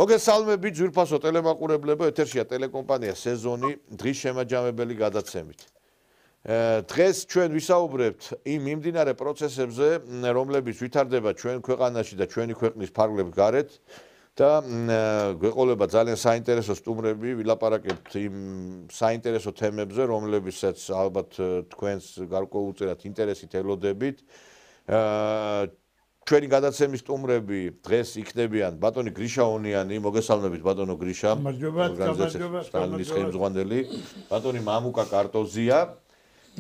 მოგესალმებით ძვირფასო ტელემაყურებლებო, ეთერშია ტელეკომპანია სეზონი დღის შემაჯამებელი გადაცემით. დღეს ჩვენ ვისაუბრებთ იმ მიმდინარე პროცესებზე, რომლებიც ვითარდება ჩვენ ქვეყანაში და ჩვენი ქვეყნის ფარგლებს გარეთ და გვეყოლება ძალიან საინტერესო სტუმრები, ვილაპარაკებთ იმ საინტერესო თემებზე, რომლებიცაც ალბათ თქვენს გარკვეულწილად ინტერესით ელოდებით. ჩვენი გადაცემის სტუმრები დღეს იქნებიან ბატონი გრიშა ონიანი, მოგესალმებით ბატონო გრიშა. გამარჯობა, სტალინის ხელმძღვანელი, ბატონი მამუკა კარტოზია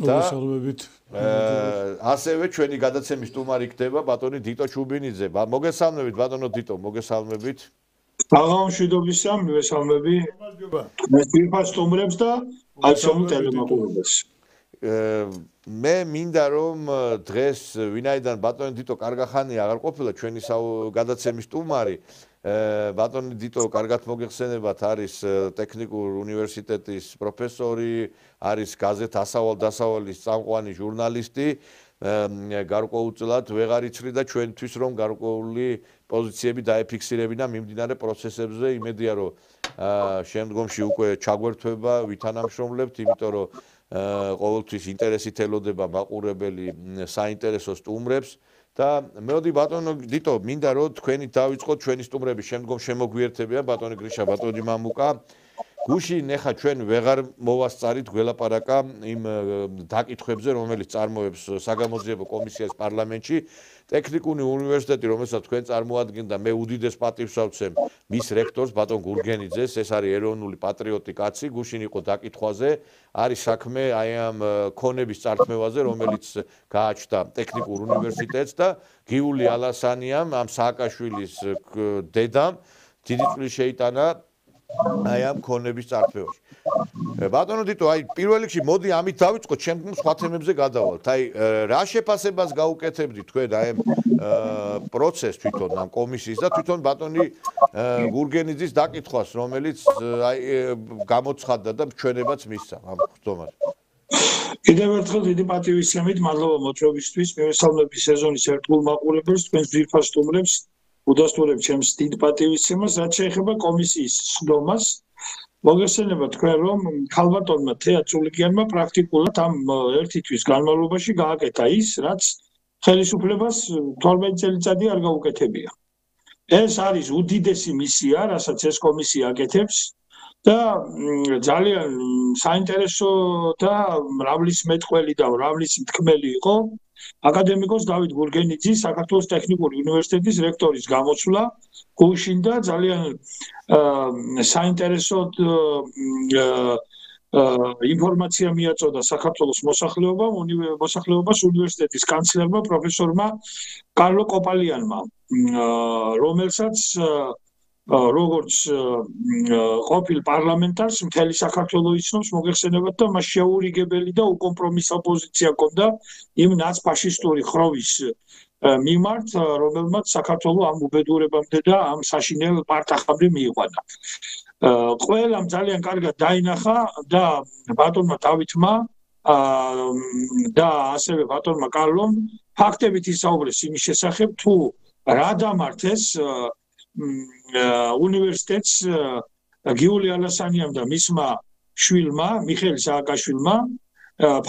და მოგესალმებით. ასევე ჩვენი გადაცემის სტუმარი იქნება ბატონი დიტო ჩუბინიძე. მოგესალმებით ბატონო დიტო, მოგესალმებით. აღმშვიდობისა, მივესალმები. გამარჯობა. მე ვიფას სტუმრებს და აჩვენო ტელემაყურებელს. მე მინდა რომ დღეს ვინაიდან ბატონი დიტო კარგახანია აღარ ყოფილა ჩვენი გადაცემის სტუმარი, ბატონი დიტო კარგად მოგეხსენებათ, არის ტექნიკურ უნივერსიტეტის პროფესორი, არის გაზეთ ასავალ-დასავალის წამყვანი ჟურნალისტი, გარკვეულწილად ვეღარ იცვლიდა ჩვენთვის რომ გარკვეული პოზიციები დაეფიქსირებინა მიმდინარე პროცესებზე, იმედია რომ შემდგომში უკვე ჩაგვერთვება ვითანამშრომლებთ, იმიტომ რომ ყოველთვის ინტერესით ელოდება მაყურებელი საინტერესო სტუმრებს და მეოდი ბატონო დიტო, მინდა რომ თქვენით დავიწყოთ ჩვენი სტუმრები შემდგომ შემოგვიერთებიან ბატონი გრიშა, ბატონი მამუკა. გუშინ ეხა ჩვენ ვეღარ მოვასწარით გველაპარაკა იმ დაკითხვებზე, რომელიც წარმოებს საგამოძიებო კომისიას პარლამენტში. ტექნიკური უნივერსიტეტი, რომელსაც თქვენ წარმოადგენთ და მე უდიდეს პატივს ავცემ მის რექტორს ბატონ გურგენიძეს, ეს არის ეროვნული პატრიოტი კაცი, გუშინ იყო დაკითხვაზე, არის საქმე აი ამ ქონების წართმევაზე, რომელიც გააჩნდა ტექნიკურ უნივერსიტეტს და გიული ალასანიამ, ამ სააკაშვილის დედამ, დიდი წვლილი შეიტანა აი ამ ქონების წართმევაში. ბატონო დიტო, აი პირველ რიგში მოდი ამით დავიწყოთ, შემდგომ სხვა თემებზე გადავალთ. აი რა შეფასებას გაუკეთებდით თქვენ აი ამ პროცესს თვითონ ამ კომისიის და თვითონ ბატონი გურგენიძის დაკითხვას, რომელიც აი გამოცხადდა და ჩვენებაც მისცა ამ ხდომას. კიდევ ერთხელ დიდი პატივისცემით, მადლობა მოწვევისთვის, მივესალმები სეზონის ერთგულ მაყურებელს, თქვენს ძვირფას სტუმრებს. უდასტურებ ჩემს დიდ პატივისცემას, რაც შეეხება კომისიის სხდომას. მოგესალმება თქვენ, რომ ქალბატონმა თეა წულიკიანმა პრაქტიკულად ამ ერთი თვის განმავლობაში გააკეთა ის, რაც ხელისუფლებას 12 წელიწადი არ გაუკეთებია. ეს არის უდიდესი მისია, რასაც ეს კომისია აკეთებს და ძალიან საინტერესო და მრავლის მეტყველი და მრავლის მთქმელი იყო აკადემიკოს დავით გურგენიძის საქართველოს ტექნიკური უნივერსიტეტის რექტორის გამოსვლა გუშინ და ძალიან საინტერესო ინფორმაცია მიაწოდა საქართველოს მოსახლეობას უნივერსიტეტის კანცლერმა პროფესორმა კარლო კოპალიანმა, რომელსაც როგორც ყოფილ პარლამენტარს მთელი საქართველო იცნობს, მოგეხსენებათ და მას შეურიგებელი და უკომპრომისო პოზიცია ჰქონდა იმ ნაცფაშისტური ხროვის მიმართ, რომელმაც საქართველო ამ უბედურებამდე და ამ საშინელ პარტახამდე მიიყვანა. ყველამ ძალიან კარგად დაინახა და ბატონმა დავითმა და ასევე ბატონმა კარლომ ფაქტებით ისაუბრეს იმის შესახებ, თუ რა დამართეს უნივერსიტეტს გიული ალასანიამ და მისმა შვილმა, მიხეილ სააკაშვილმა,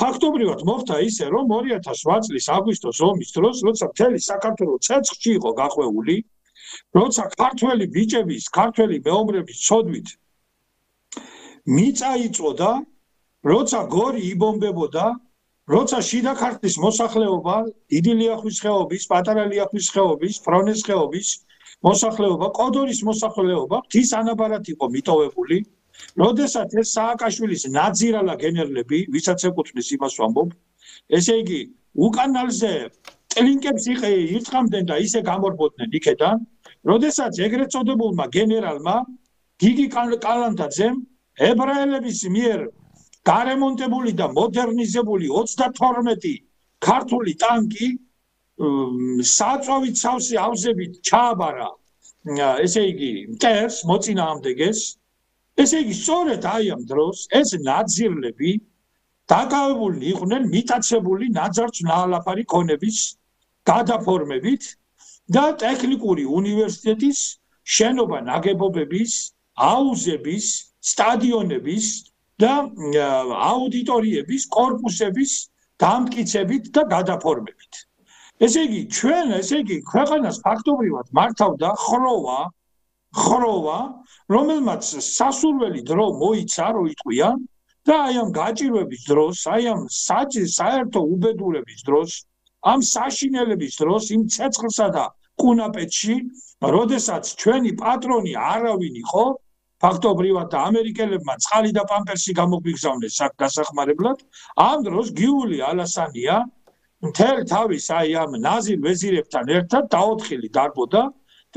ფაქტობრივად მოხდა ისე, რომ 2008 წლის აგვისტოს ომის დროს, როცა მთელი საქართველო ცეცხლში იყო გახვეული, როცა ქართველი ბიჭების, ქართველი მეომრების ცოდვით მიწა იწოდა, როცა გორი იბომბებოდა, როცა შიდა ქართლის მოსახლეობა, დიდი ლიახვის ხეობის, პატარა ლიახვის ხეობის, ფრონეს ხეობის მოსახლეობა, კოდორის მოსახლეობა ღვთის ანაბარად იყო მიტოვებული, როდესაც ეს სააკაშვილის ნაძირალა გენერლები, ვისაც ეკუთვნის იმას ვამბობ, ესე იგი, უკანალზე ტლინკებს ირწყამდნენ და ისე გამორბოდნენ იქედან, როდესაც ეგრეთ წოდებულმა გენერალმა გიგი კალანდაძემ ებრაელების მიერ გარემონტებული და მოდერნიზებული 32 ქართული ტანკი საწვავით სავსე ავზებით ჩააბარა, ესე იგი, მტერს მოწინააღმდეგეს. ესე იგი, სწორედ აი ამ დროს ეს ნაძირლები დაკავებული იყვნენ მიტაცებული ნაძარცვნაალაფარი ქონების გადაფორმებით და ტექნიკური უნივერსიტეტის შენობა ნაგებობების, აუზების, სტადიონების და აუდიტორიების, კორპუსების დამტკიცებით და გადაფორმებით. ესე იგი, ჩვენ, ქვეყანას ფაქტობრივად მართავდა ხროვა, რომელმაც სასურველი დრო მოიცა, რო იტყვიან, და აი ამ გაჭირვების დროს, აი ამ საერთო უბედურების დროს, ამ საშინელების დროს, იმ ცეცხლსა და კუნაპეთში, როდესაც ჩვენი პატრონი არავინ იყო, ფაქტობრივად და ამერიკელებმა წყალი და პამპერსი გამოგვიგზავნეს დასახმარებლად, ამ დროს გიული ალასანია მთელ თავის აი ამ ნაზირ ვეზირებთან ერთად დაოთხილი დარბოდა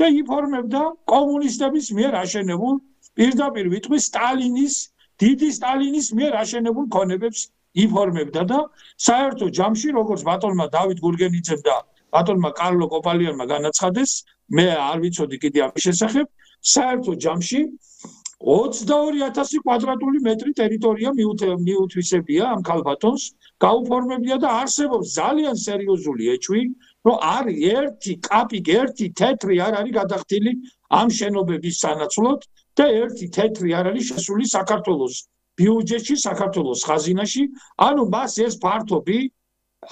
და იფორმებდა კომუნისტების მიერ აშენებულ პირდაპირ ვიტყვი დიდი სტალინის მიერ აშენებულ ქონებებს იფორმებდა და საერთო ჯამში როგორც ბატონმა დავით გურგენიძემ და ბატონმა კარლო კოპალიანმა განაცხადეს, მე არ ვიცოდი კიდე ამის შესახებ, საერთო ჯამში 22,000 კვადრატული მეტრი ტერიტორია მიუთვისებია ამ ქალბატონს, გაუფორმებია და არსებობს ძალიან სერიოზული ეჭვი, რომ არ ერთი კაპიკი, ერთი თეთრი არ არის გადახდილი ამ შენობების სანაცვლოდ და ერთი თეთრი არ არის შესული საქართველოს ბიუჯეტში, საქართველოს ხაზინაში, ანუ მას ეს ფართობი,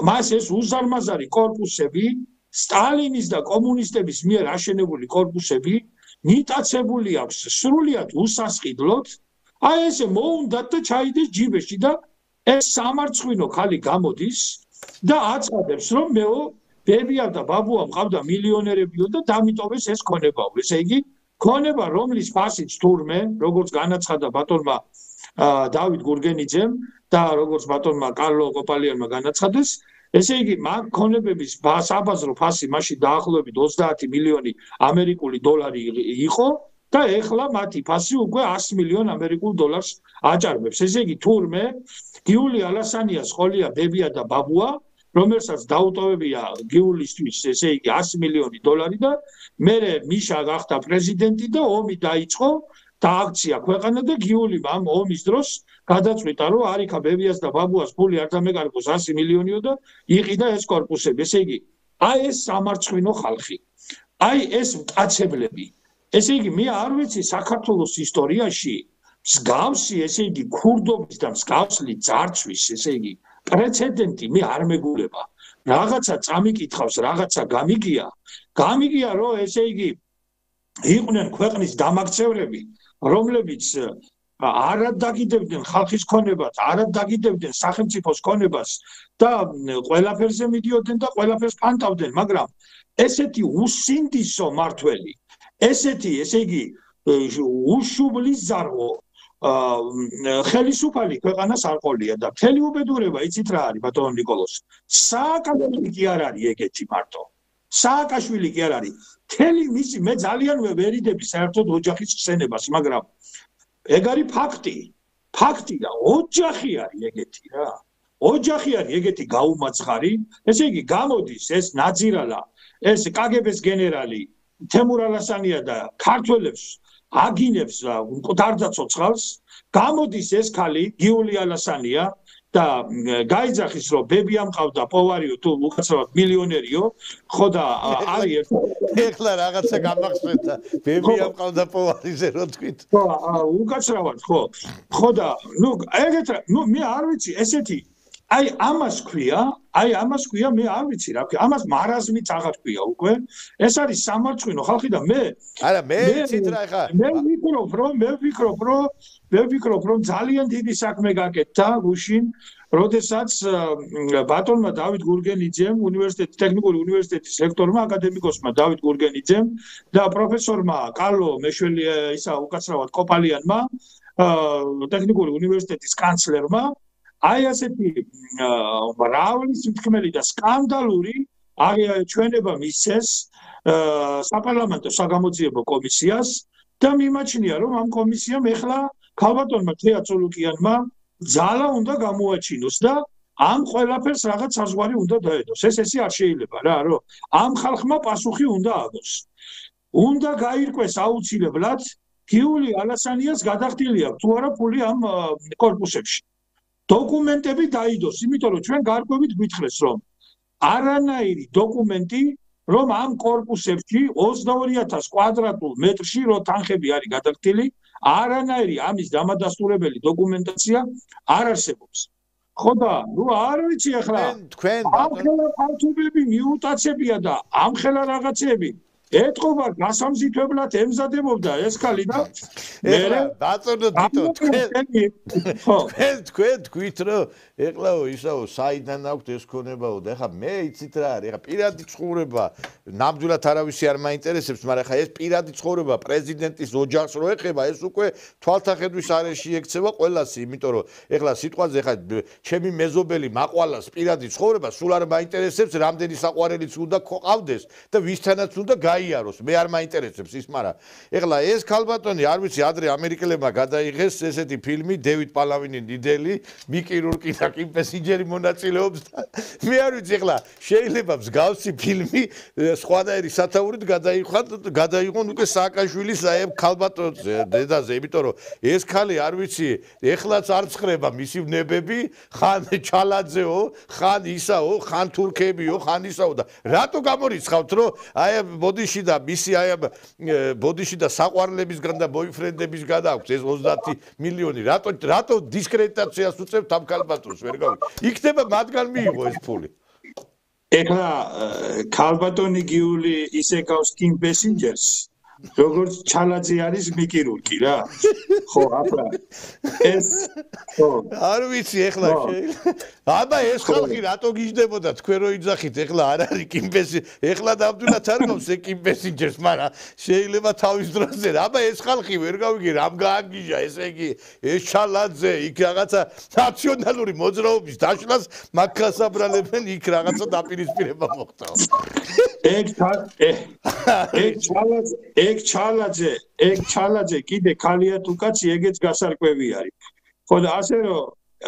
მას ეს უზარმაზარი კორპუსები, სტალინის და კომუნისტების მიერ აშენებული კორპუსები მიტაცებული აქვს სრულიად უსასყიდლოდ, აი ესე მოუნდათ და ჩაიდეს ჯიბეში და ეს სამარცხვინო ხალი გამოდის და აცხადებს, რომ მეო ბებია და ბაბუა მყავდა მილიონერებიო და დამიტოვეს ეს ქონებაო. ესე იგი, ქონება, რომლის ფასიც თურმე, როგორც განაცხადა ბატონმა დავით გურგენიძემ და როგორც ბატონმა კარლო კოპალიანმა განაცხადეს, ესე იგი, მაგ ქონებების საბაზრო ფასი მაშინ დაახლოებით 30 მილიონი ამერიკული დოლარი იყო და ეხლა მათი ფასი უკვე 100 მილიონ ამერიკულ დოლარს აჭარბებს. ესე იგი, თურმე გიული ალასანიას ყოლია ბებია და ბაბუა, რომელსაც დაუტოვებია გიულისთვის, ესე იგი 100 მილიონი დოლარი და მერე მიშა გახდა პრეზიდენტი და ომი დაიწყო, დააქცია ქვეყანა და გიული ამ ომის დროს გადაწყვიტა, რომ არიქა ბებიას და ბაბუას ფული არ დამეკარგოს 100 მილიონიო და იყიდა ეს კორპუსები. ესე იგი, აი ეს სამარცხვინო ხალხი, აი ეს მტაცებლები. ესე იგი, მე არ ვიცი საქართველოს ისტორიაში მსგავსი, ესე იგი, ქურდობის და მსგავსი ძარცვის, ესე იგი, პრეცედენტი მე არ მეგულება. რაღაცა წამიკითხავს, რაღაცა გამიგია, რომ ესე იგი, იყვნენ ქვეყნის დამაქცევრები, რომლებიც არ დაგიდებდნენ ხალხის ქონებას, არ დაგიდებდნენ სახელმწიფოს ქონებას და ყველაფერზე მიდიოდნენ და ყველაფერს ფანტავდნენ, მაგრამ ესეთი უსინდისო მართველი, ესეთი, ესე იგი, უშუბლიზარღო ხელისუფალი ქვეყანას არ ყოლია და მთელი უბედურება იცით რა არის ბატონ ნიკოლოს? სააკაშვილი კი არ არის ეგეთი მარტო. სააკაშვილი კი არ არის. მთელი მისი მე ძალიან ვერიდები საერთოდ ოჯახის ხსენებას, მაგრამ ეგ არის ფაქტი და ოჯახი არის ეგეთი რა. ოჯახი არის ეგეთი გაუმაცხარი, ესე იგი გამოდის ეს ნაძირალა, ეს კგბ-ს გენერალი თემურ ალასანია და ქართველებს აგინებს მკვდარ ცოცხალს, გამოდის ეს ხალი გიული ალასანია და გაიძახის, რომ ბებია მყავდა პოვარიო თუ უკაცრავად მილიონერიო, ხო და არის ეხლა რაღაცა გამახსენდა, ბებია მყავდა პოვარიზე რო თქვით. ხო, უკაცრავად, ხო და ეგეთ მე არ ვიცი, ესეთი აი ამას ქვია, მე არ ვიცი რა ქვია, ამას მარაზმიც აღარ ქვია უკვე. ეს არის სამარცხვინო ხალხი და მე ვიცით რა ხა. მე ვფიქრობ, რომ ძალიან დიდი საქმე გაკეთდა გუშინ, როდესაც ბატონმა დავით გურგენიძემ, ტექნიკური უნივერსიტეტის რექტორმა, აკადემიკოსმა დავით გურგენიძემ და პროფესორმა კარლო უკაცრავად კოპალიანმა, ტექნიკური უნივერსიტეტის კანცლერმა აი ასეთი მრავალმხმელი და სკანდალური ჩვენება მისცეს საპარლამენტო საგამოძიებო კომისიას და მიმაჩნია, რომ ამ კომისიამ ეხლა ქალბატონმა თეა წულუკიანმა ძალა უნდა გამოაჩინოს და ამ ყველაფერს რაღაც საზღვარი უნდა დაედოს. ესე არ შეიძლება რა, რომ ამ ხალხმა პასუხი უნდა აგოს. უნდა გაირკვეს აუცილებლად გიული ალასანიას გადახდილი აქვს თუ არა ფული ამ კორპუსებში. დოკუმენტები დაიდოს, იმიტომ რომ ჩვენ გარკვევით გვითხრეს, რომ არანაირი დოკუმენტი რომ ამ კორპუსებში 22000 კვადრატულ მეტრში რო თანხები არის გადაგტილი, არანაირი ამის დამადასტურებელი დოკუმენტაცია არ არსებობს. ხო და ნუ არ ვიცი ახლა თქვენ ამხელა პარტიები მიუტაცებია და ამხელა რაღაცები ეთყობა გასამზითებლად ემზადებობდა ეს ხალი და ეხლა ბატონო თვითონ თქვენ თქვით რომ ეხლა ისაო საიდან აქვთ ეს ქონებაო და ეხლა მე იცით რა არის ეხლა პირადი ცხოვრება ნამდვილად არავისი არ მაინტერესებს მაგრამ ეხლა ეს პირადი ცხოვრება პრეზიდენტის ოჯახს რო ეხება ეს უკვე თვალთახედვის არეში ექცევა ყველასი იმიტომ რომ ეხლა სიტყვაზე ეხლა ჩემი მეზობელი მაყვალას პირადი ცხოვრება სულ არ მაინტერესებს რამდენი საყვარელიც უნდა ყავდეს და ვისთანაც უნდა გაიაროს მე არ მაინტერესებს ის მაგრამ ეხლა ეს ქალბატონი არ ვიცი ადრე ამერიკელებმა გადაიღეს ესეთი ფილმი დევიდ პალავინი ნიდელი მიკი რურკი და კიმ ბესინჯერი მონაწილეობს და მე არ ვიცი ეხლა შეიძლება მსგავსი ფილმი სხვადასხვა სათაურით გადაიღონ უკვე სააკაშვილის აი ქალბატონს დედაზე იმიტომ რომ ეს ხალი არ ვიცი ეხლაც არ ცხრება მისი ვნებები ხან ჩალაძეო ხან ისაო ხან თურქებიო ხან ისაო და რატო გამორიცხავთ რომ აი ბოდიში და მისი აი ბოდიში და საყვარლებისგან და ბოიფრენდებისგან აქვს ეს 30 მილიონი რატო დისკრედიტაციას უწევთ ამ ქალბატონს ვერ გავიგე იქნება მათგან მიიღო ეს ფული ეხლა ქალბატონი გიული ისე გავს კიმ ბესინჯერს როგორც ჩალაძე არის მიკი რურკი რა ხო აბა ეს ხო არ ვიცი ეხლა აბა ეს ხალხი რატო გიждდებოდა თქვენ რო იძახით ეხლა არ არის კიმ ბესი ეხლა ნამდვილად არ გავს ეს კიმ ბესინჯერს მაგრამ შეიძლება თავის დროზე აბა ეს ხალხი ვერ გავიგე რამ გააგიჟა ესე იგი ეს ჩალაძე იქ რაღაცა ნაციონალური მოძრაობის დაშლას მაგასაბრალებენ იქ რაღაცა დაპირისპირება მოხდა ეგ ჩალაძე კიდე ქალია თუ კაცი ეგეც გასარკვევი არის ხო და ასე რომ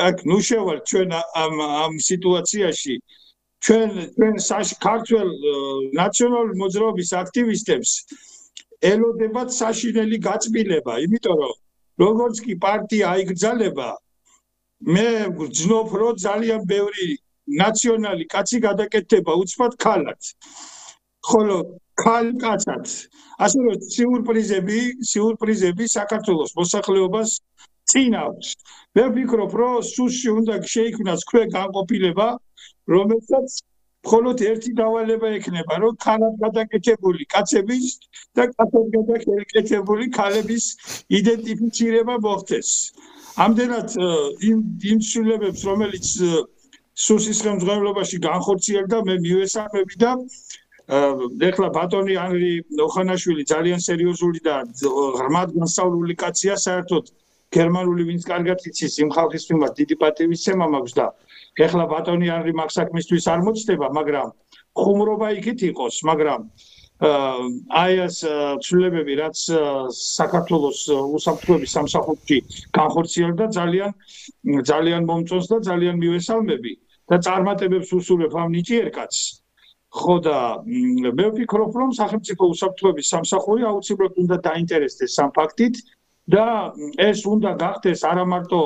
აქ ნუ შევალ ჩვენ ამ სიტუაციაში ჩვენ ქართულ ნაციონალური მოძრაობის აქტივისტებს ელოდებათ საშინელი გაწმილება იმიტომ რომ როგორც კი პარტია აიგრძალება მე ვგრძნობ რომ ძალიან ბევრი ნაციონალი კაცი გადაკეთდება უცბად ქალად ხოლო კაცად ასე რომ სიურპრიზები საქართველოს მოსახლეობას წინ აქვს მე ვფიქრობ რომ სუსში უნდა შეიქმნას ქვე განყოფილება რომელსაც მხოლოდ ერთი დავალება ექნება რომ ქალად გადაკეთებული კაცების და კაცად გადაკეთებული ქალების იდენტიფიცირება მოხდეს ამდენად იმ ცვლილებებს რომელიც სუსის ხელმძღვანელობაში განხორციელდა მე მივესალმები და ეხლა ბატონი ანრი ოხანაშვილი ძალიან სერიოზული და ღრმად განსწავლული კაცია საერთოდ გერმანული ვინც კარგად იცის იმ ხალხის მიმართ დიდი პატივისცემა მაქვს და ეხლა ბატონი ანრი მაგ საქმისთვის არ მოწდება მაგრამ ხუმრობა იქით იყოს მაგრამ აი ეს ცვლილებები რაც საქართველოს უსაფრთხოების სამსახურში განხორციელდა ძალიან მომწონს და ძალიან მივესალმები და წარმატებებს უსურვებ ამ ნიჭიერ კაცს ხო და მე ვფიქრობ რომ სახელმწიფო უსაფრთხოების სამსახური აუცილებლად უნდა დაინტერესდეს ამ ფაქტით და ეს უნდა გახდეს არა მარტო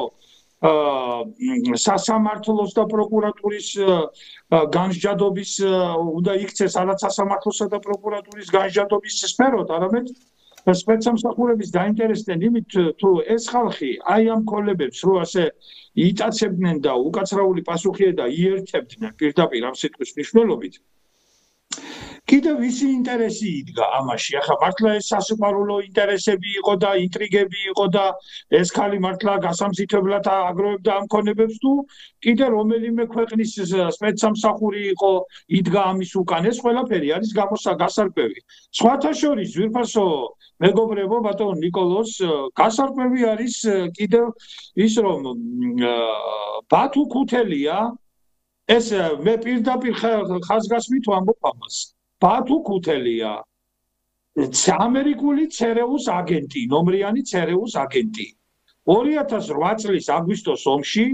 სასამართლოს და პროკურატურის განსჯადობის უნდა იქცეს არც სასამართლოსა და პროკურატურის განსჯადობის სფეროთ არამედ სპეცსამსახურების დაინტერესდნენ იმით თუ ეს ხალხი აი ამ ქოლებებს რო ასე იტაცებდნენ და უკაცრაული პასუხია და იერთებდნენ პირდაპირ ამ სიტყვის მნიშვნელობით კიდევ ვისი ინტერესი იდგა ამაში ახლა მართლა ეს სასიყვარულო ინტერესები იყო და ინტრიგები იყო და ეს ხალი მართლა გასამზითებლად აგროვებდა ამ ქონებებს თუ კიდე რომელიმე ქვეყნის სპეცსამსახური იყო იდგა ამის უკან ეს ყველაფერი არის გასარკვევი სხვათა შორის ძვირფასო მეგობრებო ბატონ ნიკოლოს გასარკვევი არის კიდევ ის რომ ბათუ ქუთელია ეს მე პირდაპირ ხაზგასმით ვამბობ ამას ბათუ ქუთელია ამერიკული ცერეუს აგენტი ნომრიანი ცერეუს აგენტი 2008 წლის აგვისტოს ომში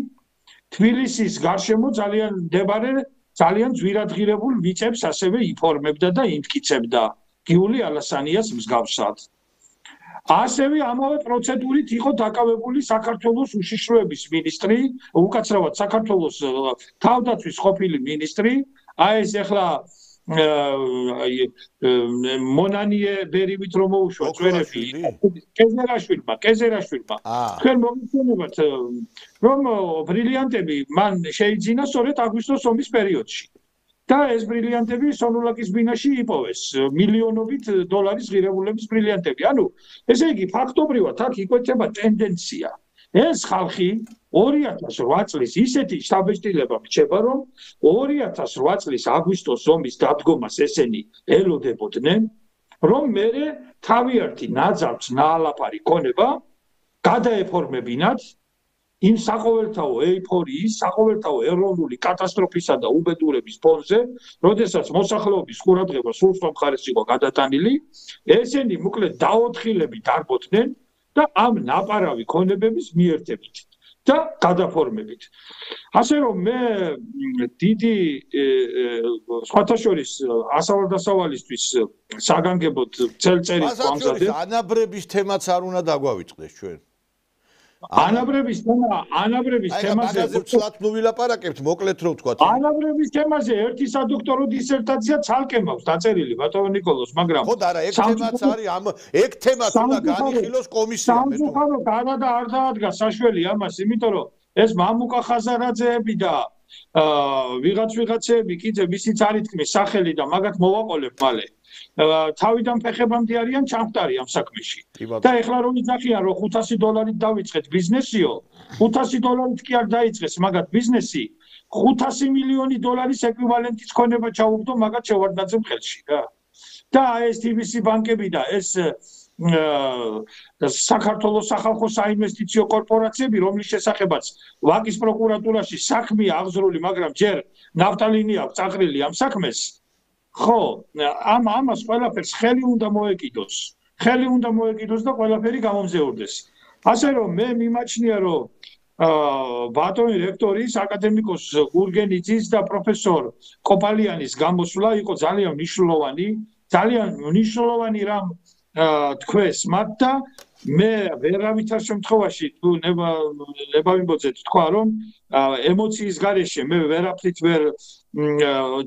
თბილისის გარშემო ძალიან ძვირადღირებულ მიწებს ასევე იფორმებდა და იმტკიცებდა გიული ალასანიას მსგავსად ასევე ამავე პროცედურით იყო დაკავებული საქართველოს უშიშროების მინისტრი უკაცრავად საქართველოს თავდაცვის ყოფილი მინისტრი აი ეს ახლა მონანიე ბერივით რომ მოუშვა წვერები კეზერაშვილმა თქვენ მოგიჩვენებათ რომ ბრილიანტები მან შეიძინა სწორედ აგვისტოს ომის პერიოდში და ეს ბრილიანტები სონულაკის ბინაში იპოვეს მილიონობით დოლარის ღირებულების ბრილიანტები ანუ ესე იგი ფაქტობრივად აქ იკვეთება ტენდენცია ეს ხალხი 2008 წლის ისეთი შთაბეჭდილება რჩება რომ 2008 წლის აგვისტოს ომის დადგომას ესენი ელოდებოდნენ რომ მერე თავიანთი ნაძავს ნაალაფარი ქონება გადაეფორმებინათ იმ საყოველთაო ეიფორიის საყოველთაო ეროვნული კატასტროფისა და უბედურების ფონზე როდესაც მოსახლეობის ყურადღება სულ სხვა მხარეს იყო გადატანილი ესენი მოკლედ დაოთხილები დარბოდნენ და ამ ნაპარავი ქონებების მიერთებით და გადაფორმებით. ასე რომ მე დიდი სხვათა შორის ასავალ-დასავალისთვის საგანგებოდ წელწერის გვამზადებ. ანაბრების თემაც არ უნდა დაგვავიწყდეს ჩვენ. ანაბრების თემაზე ვცლად ნუ ვილაპარაკებთ, მოკლედ რო ვთქვათ. ანაბრების თემაზე ერთი სადოქტორო დისერტაცია ცალკე მაქვს დაწერილი ბატონო ნიკოლოზ, მაგრამ ხო და არა, ეგ თემაც არის, ეგ თემაც უნდა განიხილოს კომისიამ. სამწუხაროდ არა და არ დაადგა საშველი ამას, იმიტომ რომ ეს მამუკა ხაზარაძეები და ვიღაცეები კიდე მისიც არ ითქმის სახელი და მაგათ მოვაყოლებ მალე. თავიდან ფეხებამდე არიან ჩამხტარი ამ საქმეში. და ეხლა რომ იძახიან რომ $500 დავიწყეთ ბიზნესიო, $500 კი არ დაიწყეს მაგათ ბიზნესი, $500 მილიონი ეკვივალენტის ქონება ჩაუგდო მაგათ შევარდნაძემ ხელში რა. და ეს TBC ბანკები და ეს საქართველოს სახალხო საინვესტიციო კორპორაციები, რომლის შესახებაც ვაკის პროკურატურაში საქმეა აღძრული, მაგრამ ჯერ ნაფტალინი აქვს წაყრილი ამ საქმეს. ხო, ამას ყველაფერს ხელი უნდა მოეკიდოს და ყველაფერი გამომზეურდეს. ასე რომ მე მიმაჩნია რომ ბატონი რექტორის აკადემიკოს გურგენიძის და პროფესორ კოპალიანის გამოსვლა იყო ძალიან მნიშვნელოვანი რამ თქვეს მათ და მე ვერავითარ შემთხვევაში თუ ნებავიმბოძეთ თქვა რომ ემოციის გარეშე მე ვერაფრით ვერ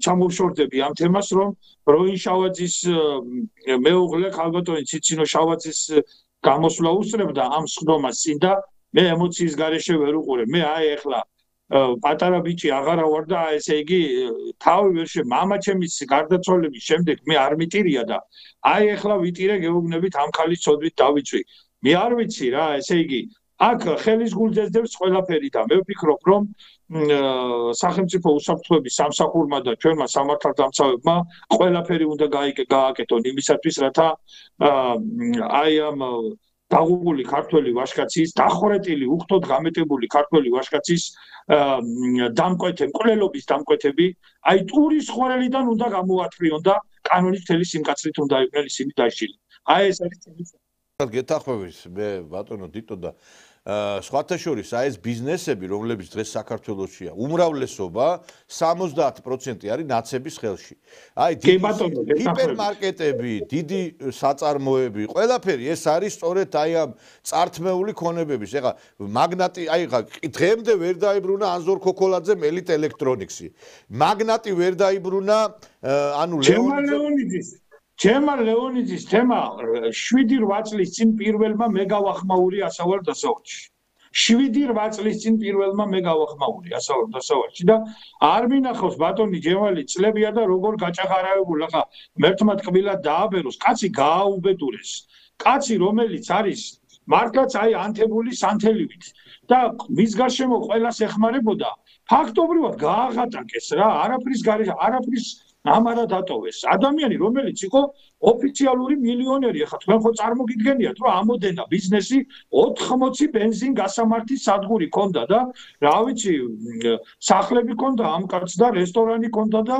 ჩამოვშორდები ამ თემას რომ როინ შავაძის მეუღლე ხალბატონი ციცინო შავაძის გამოსვლა უსწრებდა ამ სხდომას წინ და მე ემოციის გარეშე ვერ უყურე მე აი ეხლა პატარა ბიჭი აღარა ვარ და ესე იგი თავი ვერ მამაჩემის გარდაცვალების შემდეგ მე არ მიტირია და აი ეხლა ვიტირე გეუბნებით ამ ხალის წოდვით დავიწვი მე არ ვიცი რა ესე იგი აქ ხელის გულძეძებს ყველაფერი და მე ვფიქრობ რომ სახელმწიფო უსაფრთხოების სამსახურმა და ჩვენმა სამართალდამცავებმა ყველაფერი უნდა გააკეთონ იმისათვის რათა აი ამ დაღუპული ქართველი ვაჟკაცის დახვრეტილი უხთოდ გამეტებული ქართველი ვაჟკაცის მკვლელობის დამკვეთები აი ტურის ხორელიდან უნდა გამოათრიონ და კანონის მთელი სიმკაცრით უნდა იყვნენ ისინი დაიშილე აი ეს არის გეთახმებით მე ბატონო დიტო და სხვათა შორის აი ეს ბიზნესები რომლებიც დღეს საქართველოსია უმრავლესობა 70% არის ნაცების ხელში აი ჰიპერმარკეტები დიდი საწარმოები ყველაფერი ეს არის სწორედ აი ამ წართმეული ქონებების ეხლა მაგნატი აი დღემდე ვერ დაიბრუნა ანზორ ქოქოლაძე მელით ელექტრონიქსი მაგნატი ვერ დაიბრუნა ანუ ჩემარ ლეონიძის თემა 7-8 წლის წინ პირველმა მე გავახმაური ასავალ-დასავალში. 7-8 წლის წინ პირველმა მე გავახმაური ასავალ-დასავალში და არ მინახავს ბატონი ჯევალი წლებია და როგორ გაჭახარებულ ახლა მერთმა ტკბილად დააბეროს, კაცი გააუბედურეს. კაცი რომელიც არის მართლაც აი ანთებული სანთელივით და მის გარშემო ყველას ეხმარებოდა, ფაქტობრივად გააღატაკეს რა, არაფრის ამარა დატოვეს. ადამიანი რომელიც იყო ოფიციალური მილიონერი, ახლა თქვენ ხო წარმოგიდგენიათ, რომ ამოდენა ბიზნესი 80 ბენზინ გასამართის სადგური ქონდა და რა ვიცი, სახლები ქონდა ამ კაცს და რესტორანი ქონდა და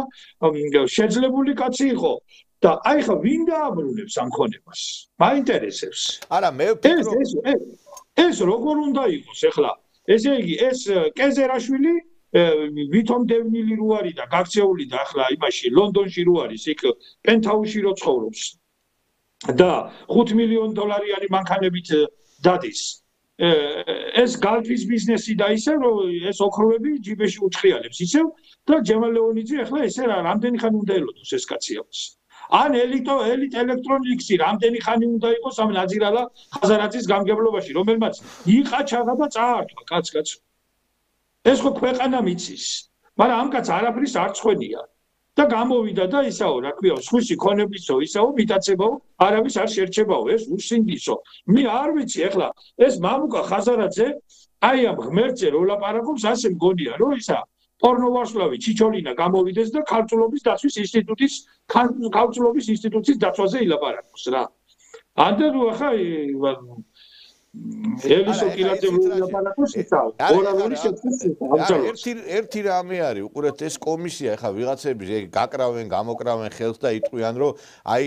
შეძლებული კაცი იყო. და აი ხა ვინ დააბრუნებს ამ ქონებას? მაინტერესებს. არა, მე ვფიქრობ ეს როგორ უნდა იყოს ახლა? ესე იგი, ეს კეზერაშვილი ვითომ დევნილი რო არის და გაქცეული და ახლა იმაში ლონდონში რო არის იქ პენტჰაუსში რო ცხოვრობს და $5 მილიონ მანქანებით დადის ეს გალფის ბიზნესი და ისე რომ ეს ოქროები ჯიბეში უჩხიალებს ისევ და ჯემალ ლეონიძე ახლა ესე რამდენი ხანი უნდა ელოდოს ეს კაცი ამას ან ელიტ ელექტრონიქსი რამდენი ხანი უნდა იყოს ამ ნაძირალა ხაზარაძის გამგებლობაში რომელმაც იყაჩაღა და წაართვა კაც ეს ხო ქვეყანა მიცის მაგრამ ამ კაც არაფრის არ წვენია და გამოვიდა და ისაო რა ქვია სხვისი ქონებისო ისაო მიტაცებაო არავის არ შერჩებაო ეს უსინდისო მე არ ვიცი ახლა ეს მამუკა ხაზარაძე აი ამ ღმერთზე რო ლაპარაკობს ასე მგონია რომ ისა პორნოვარსლავი ჩიჩოლინა გამოვიდეს და ქალწულობის დაცვის ინსტიტუტის დაცვაზე ილაპარაკოს რა ანდა რო ახლა ელისო კილაძე ლაპარაკობს ისაო ორ-ორი შეფასება ერთი რამე არის უყურეთ ეს კომისია ახლა ვიღაცები გაკრავენ გამოკრავენ ხელს და იტყვიან რომ აი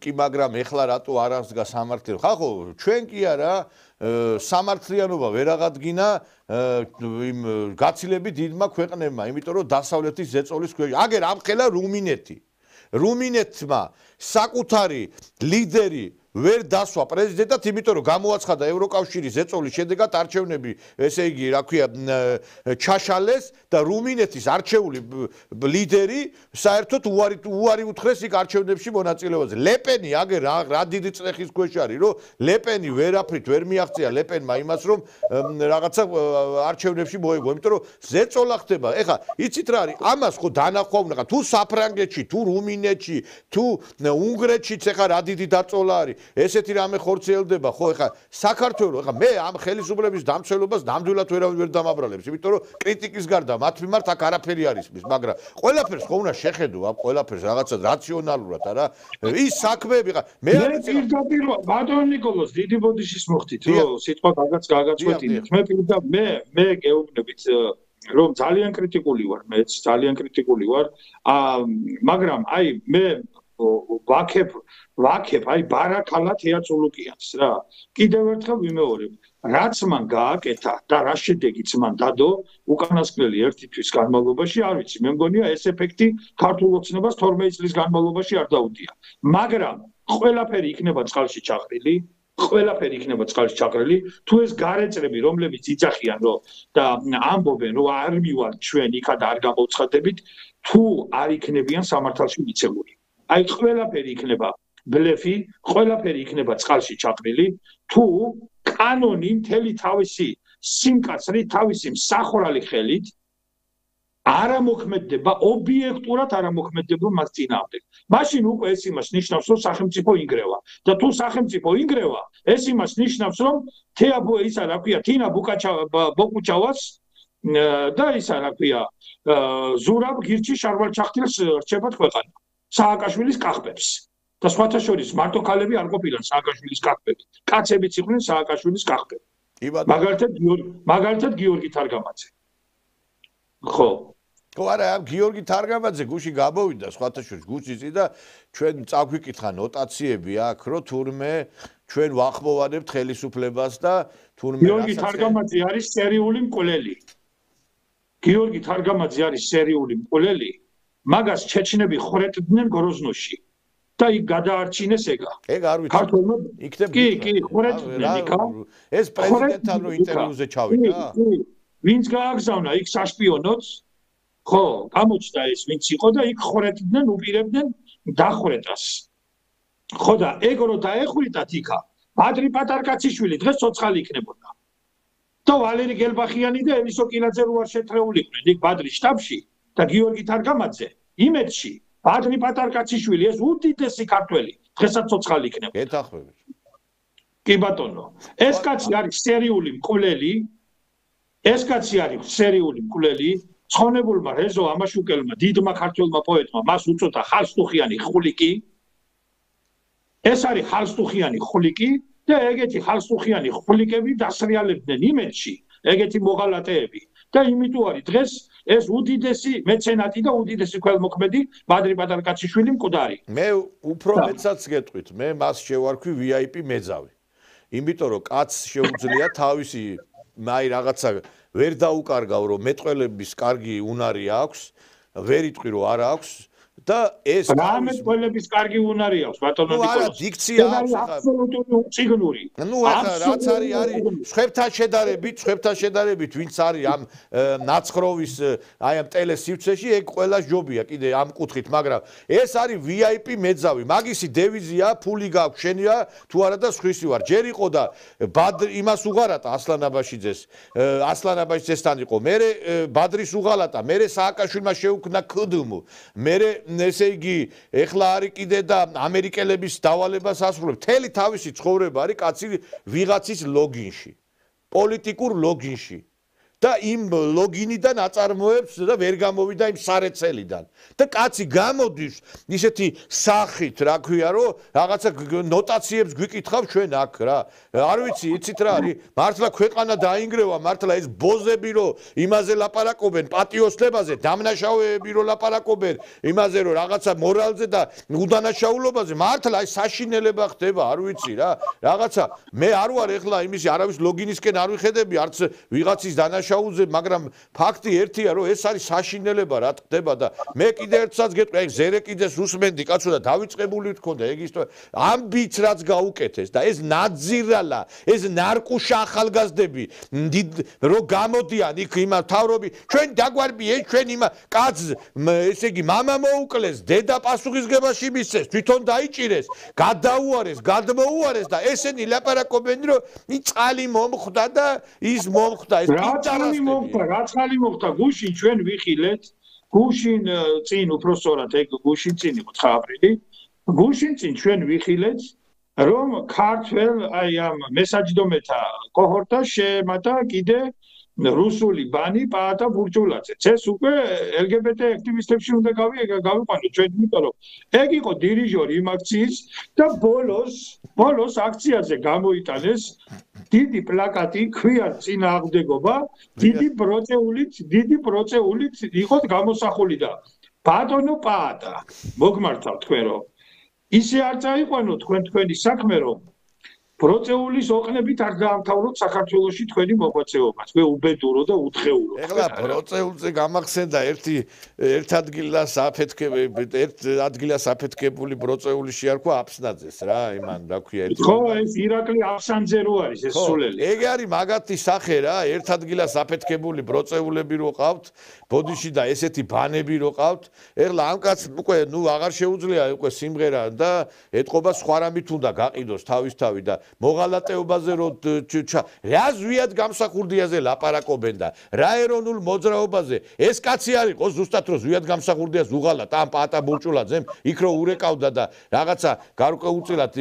კი მაგრამ ეხლა რატო არ აღსდგა სამართლიანობა ხახო ჩვენ კი არა სამართლიანობა ვერ აღადგინა იმ გაცილებით დიდმა ქვეყნებმა იმიტომ რომ დასავლეთის ზეწოლის ქვეშ აგერ ამხელა რუმინეთმა საკუთარი ლიდერი ვერ დასვა პრეზიდენტად, იმიტომ რომ გამოაცხადა ევროკავშირის ზეწოლის შედეგად არჩევნები, ესე იგი, რა ქვია, ჩაშალეს და რუმინეთის არჩეული ლიდერი საერთოდ უარი უთხრეს იქ არჩევნებში მონაწილეობაზე. ლეპენი აგერ რა დიდი წლეხის ქვეშ არის, რომ ლეპენი ვერაფრით ვერ მიაღწია ლეპენმა იმას, რომ რაღაცა არჩევნებში მოიგო, იმიტომ რომ ზეწოლა ხდება. ეხლა იცით რა არის? ამას ხო დანახვა უნდა, თუ საფრანგეთში, თუ რუმინეთში, თუ უნგრეთშიც ეხლა რა დიდი დაწოლა არის. ესეთი რამე ხორციელდება ხო ეხა საქართველოს ეხა მე ამ ხელისუფლების დამცველობას ნამდვილად ვერავინ ვერ დამაბრალებს იმიტომ რომ კრიტიკის გარდა მათ მიმართ აქ არაფერი არ ისმის მაგრამ ყველაფერს ხო უნდა შეხედო ამ ყველაფერს რაღაცა რაციონალურად არა ის საქმეები ხა მე პირდაპირ ბატონ ნიკოლოზ დიდი ბოდიშის მოხდით რომ სიტყვა გაგაცვეთინეთ მე გეუბნებით რომ ძალიან კრიტიკული ვარ მეც ძალიან კრიტიკული ვარ მაგრამ აი მე ვაქებ აი ბარაქალა თეატრულუკიანს რა კიდევ ერთხელ ვიმეორებ რაც მან გააკეთა და რა შედეგიც მან დადო უკანასკნელი ერთი თვის განმავლობაში არ ვიცი მე მგონია ეს ეფექტი ქართულ ოცნებას 12 წლის განმავლობაში არ დაუდია მაგრამ ყველაფერი იქნება წყალში ჩაყრილი თუ ეს გარეწრები რომლებიც იძახიან რომ და ამბობენ რომ არ მივალ ჩვენ იქა და არ გამოვცხადებით თუ არ იქნებიან სამართალში მიცემული აი ყველაფერი იქნება ბლეფი, ყველაფერი იქნება წყალში ჩაყრილი, თუ კანონი მთელი თავისი სიმკაცრით, თავისი მსახურალი ხელით არ ამოქმედდება, ობიექტურად არ ამოქმედდება მას წინააღმდეგ. მაშინ უკვე ეს იმას ნიშნავს, რომ სახელმწიფო ინგრევა. და თუ სახელმწიფო ინგრევა, ეს იმას ნიშნავს, რომ ისა რა ქვია, თინა ბოკუჩავას და ისა რა ქვია, ზურაბ გირჩი შარვალჩახტილს რჩება ქვეყანა. სააკაშვილის კახბებს და სხვათა შორის მარტო ქალები არ ყოფილან სააკაშვილის კახბები. კაცებიც იყვნენ სააკაშვილის კახბები. მაგალითად გიორგი თარგამაძე. ხო. ხო არა, ამ გიორგი თარგამაძე გუში გამოვიდა სხვათა შორის გუშინი და ჩვენ წაგვიკითხა ნოტაციები აქ, რომ თურმე ჩვენ ვახმოვანებთ ხელისუფლებას და თურმე გიორგი თარგამაძე არის სერიული მკვლელი. გიორგი თარგამაძე არის სერიული მკვლელი. მაგას ჩეჩნები ხვრეტდნენ გროზნოში და იქ გადაარჩინეს ეგა. ეგ არ ვიცი. ქართულმა იქნებ კი, ხვრეტდნენ იქა. ეს პრეზიდენტთან რო ინტერვიუზე ჩავიდა? ვინც გააგზავნა იქ საშპიონოც? ხო, გამოჩნდა ეს ვინც იყო და იქ ხვრეტდნენ, უპირებდნენ დახვრეტას. ხო და ეგ რო დაეხვიტათ იქა, ბადრი პატარკაციშვილი დღეს ცოცხალი იქნებოდა. და ვალერი გელბახიანი და ელისო კილაძე რო არ შეტრეულიყვნენ იქ ბადრის შტაბში. და გიორგი თარგამაძე იმედში ბადრი პატარკაციშვილი ეს უდიდესი ქართველი დღესაც ცოცხალი იქნება. გეთახმებით. კი ბატონო, ეს კაცი არის სერიული მკვლელი, ცხონებულმა რეზო ამაშუკელმა დიდმა ქართველმა პოეტმა მას უწოდა ხალსტუხიანი ხულიკი. ეს არის ხალსტუხიანი ხულიკი და ეგეთი ხალსტუხიანი ხულიკები დასრიალებდნენ იმედში, ეგეთი მოღალატეები. და იმიტომ არის დღეს ეს უდიდესი მეცენატი და უდიდესი ქველმოქმედი ბადრი პატარკაციშვილი მკვდარი. მე უფრო მეცაც გეტყვით, მე მას შევარქვი VIP მეძავი. იმიტომ რომ კაცს შეუძლია თავისი აი რაღაცა ვერ დაუკარგავ რომ მეტყველების კარგი უნარი აქვს, ვერ იტყვი რომ არ აქვს და ეს რამე ყველების კარგი უნარი აქვს ბატონო ნიკოლოზ. არა, დიქცია აქვს აბსოლუტური უციგნური. ახლა რაც არის სხვებთან შედარებით, ვინც არის ამ ნაცხროვის აი ამ ტელესივრცეში, ეგ ყველა ჯობია კიდე ამ კუთხით, მაგრამ ეს არის VIP მეძავი. მაგისი დევიზია, ფული გაქვს, შენია თუ არა და სხვისი ვარ. ჯერ იყო და იმას უღარატა ასლანაბაშიძეს, ასლანაბაშიძესთან იყო. მერე ბადრის უღალატა, მერე სააკაშვილმა შეუქმნა KDM. მერე ესე იგი ეხლა არის კიდე და ამერიკელების დავალებას ასრულებს. მთელი თავისი ცხოვრება არის კაცი ვიღაცის ლოგინში, პოლიტიკურ ლოგინში. და იმ ლოგინიდან აწარმოებს და ვერ გამოვიდა იმ სარეცელიდან. და კაცი გამოდის ისეთი სახით, რა ქვია, რომ რაღაცა ნოტაციებს გვიკითხავ ჩვენ აქ რა. არ ვიცი, იცით რა არის? მართლა ქვეყანა დაინგრევა, მართლა ეს ბოზები რომ იმაზე ლაპარაკობენ, პატიოსლებაზე, დამნაშავეები რომ ლაპარაკობენ, იმაზე რომ რაღაცა მორალზე და უდანაშაულობაზე, მართლა აი საშინელება ხდება, არ ვიცი რა. რაღაცა მე არ ვარ ეხლა იმისი არავის ლოგინისკენ არ ვიხედები, არც ვიღაცის დანაშაულზე, მაგრამ ფაქტი ერთია, რომ ეს არის საშინელება, რა ხდება და მე კიდე ერთსაც გეტყვი, აი ზერეკიძეს უსმენდი კაცო და დავიწყებული ვთქონდა ეგ ის ამბიც რაც გაუკეთეს და ეს ნაძირალა, ეს ნარკუშა ახალგაზრდები რომ გამოდიან იქ იმა თავრობი, ჩვენ დაგვარბიეს, ჩვენ იმა კაცს ესე იგი მამა მოუკლეს, დედა პასუხისგებაში მისცეს, თვითონ დაიჭირეს, გადაუარეს, გადმოუარეს და ესენი ლაპარაკობენ, რომ წყალი მომხვდა და ის მომხვდა, ეს რაცხალი მოხდა, გუშინ ჩვენ ვიხილეთ, გუშინ წინ უпроსწორად ეგ გუშინ წინ იყო 9 აპრილი, გუშინ წინ ჩვენ ვიხილეთ, რომ ქართველ აი ამ მესაჯდომეთა კოჰორტა შემატა კიდე რუსული ბანი პაატა ბურჭულაძეც. ეს უკვე LGBT აქტივისტებში უნდა გავიყვანოთ ჩვენ, იმიტომ რომ ეგ იყო დირიჟორი იმ აქციის და ბოლოს აქციაზე გამოიტანეს დიდი პლაკატი, ქვია წინააღმდეგობა, დიდი პროცეულით იყო გამოსახული და ბატონო პაატა მოგმართავ თქვენ რომ ისე არ წაიყვანოთ თქვენი საქმე რომ პროცეულის ოყნებით არ დაამთავროთ საქართველოში თქვენი მოღვაწეობა. თქვენ უბედურო და უთხეურო. ეხლა პროცეულზე გამახსენდა ერთ ადგილას აფეთქებული პროცეული შეარქვა აფსნაძეს რა, იმან რა ქვია ერთი. ხო, ეს ირაკლი აფსანძე რო არის ეს სულელი. ეგ არის მაგათი სახე რა, ერთ ადგილას აფეთქებული პროცეულები რო ყავთ, ბოდიში და ესეთი ბანები რო ყავთ. ეხლა ამ კაცს უკვე აღარ შეუძლია უკვე სიმღერა და ეთყობა სხვა რამით უნდა გაყიდოს თავისთავი და მოღალატეობაზე რო რა ზვიად გამსახურდიაზე ლაპარაკობენ და რა ეროვნულ მოძრაობაზე ეს კაცი არ იყო ზუსტად რო ზვიად გამსახურდიას უღალატ ამ პაატა ბურჭულაძემ იქ რო ურეკავდა და რაღაცა გარკვეულწილად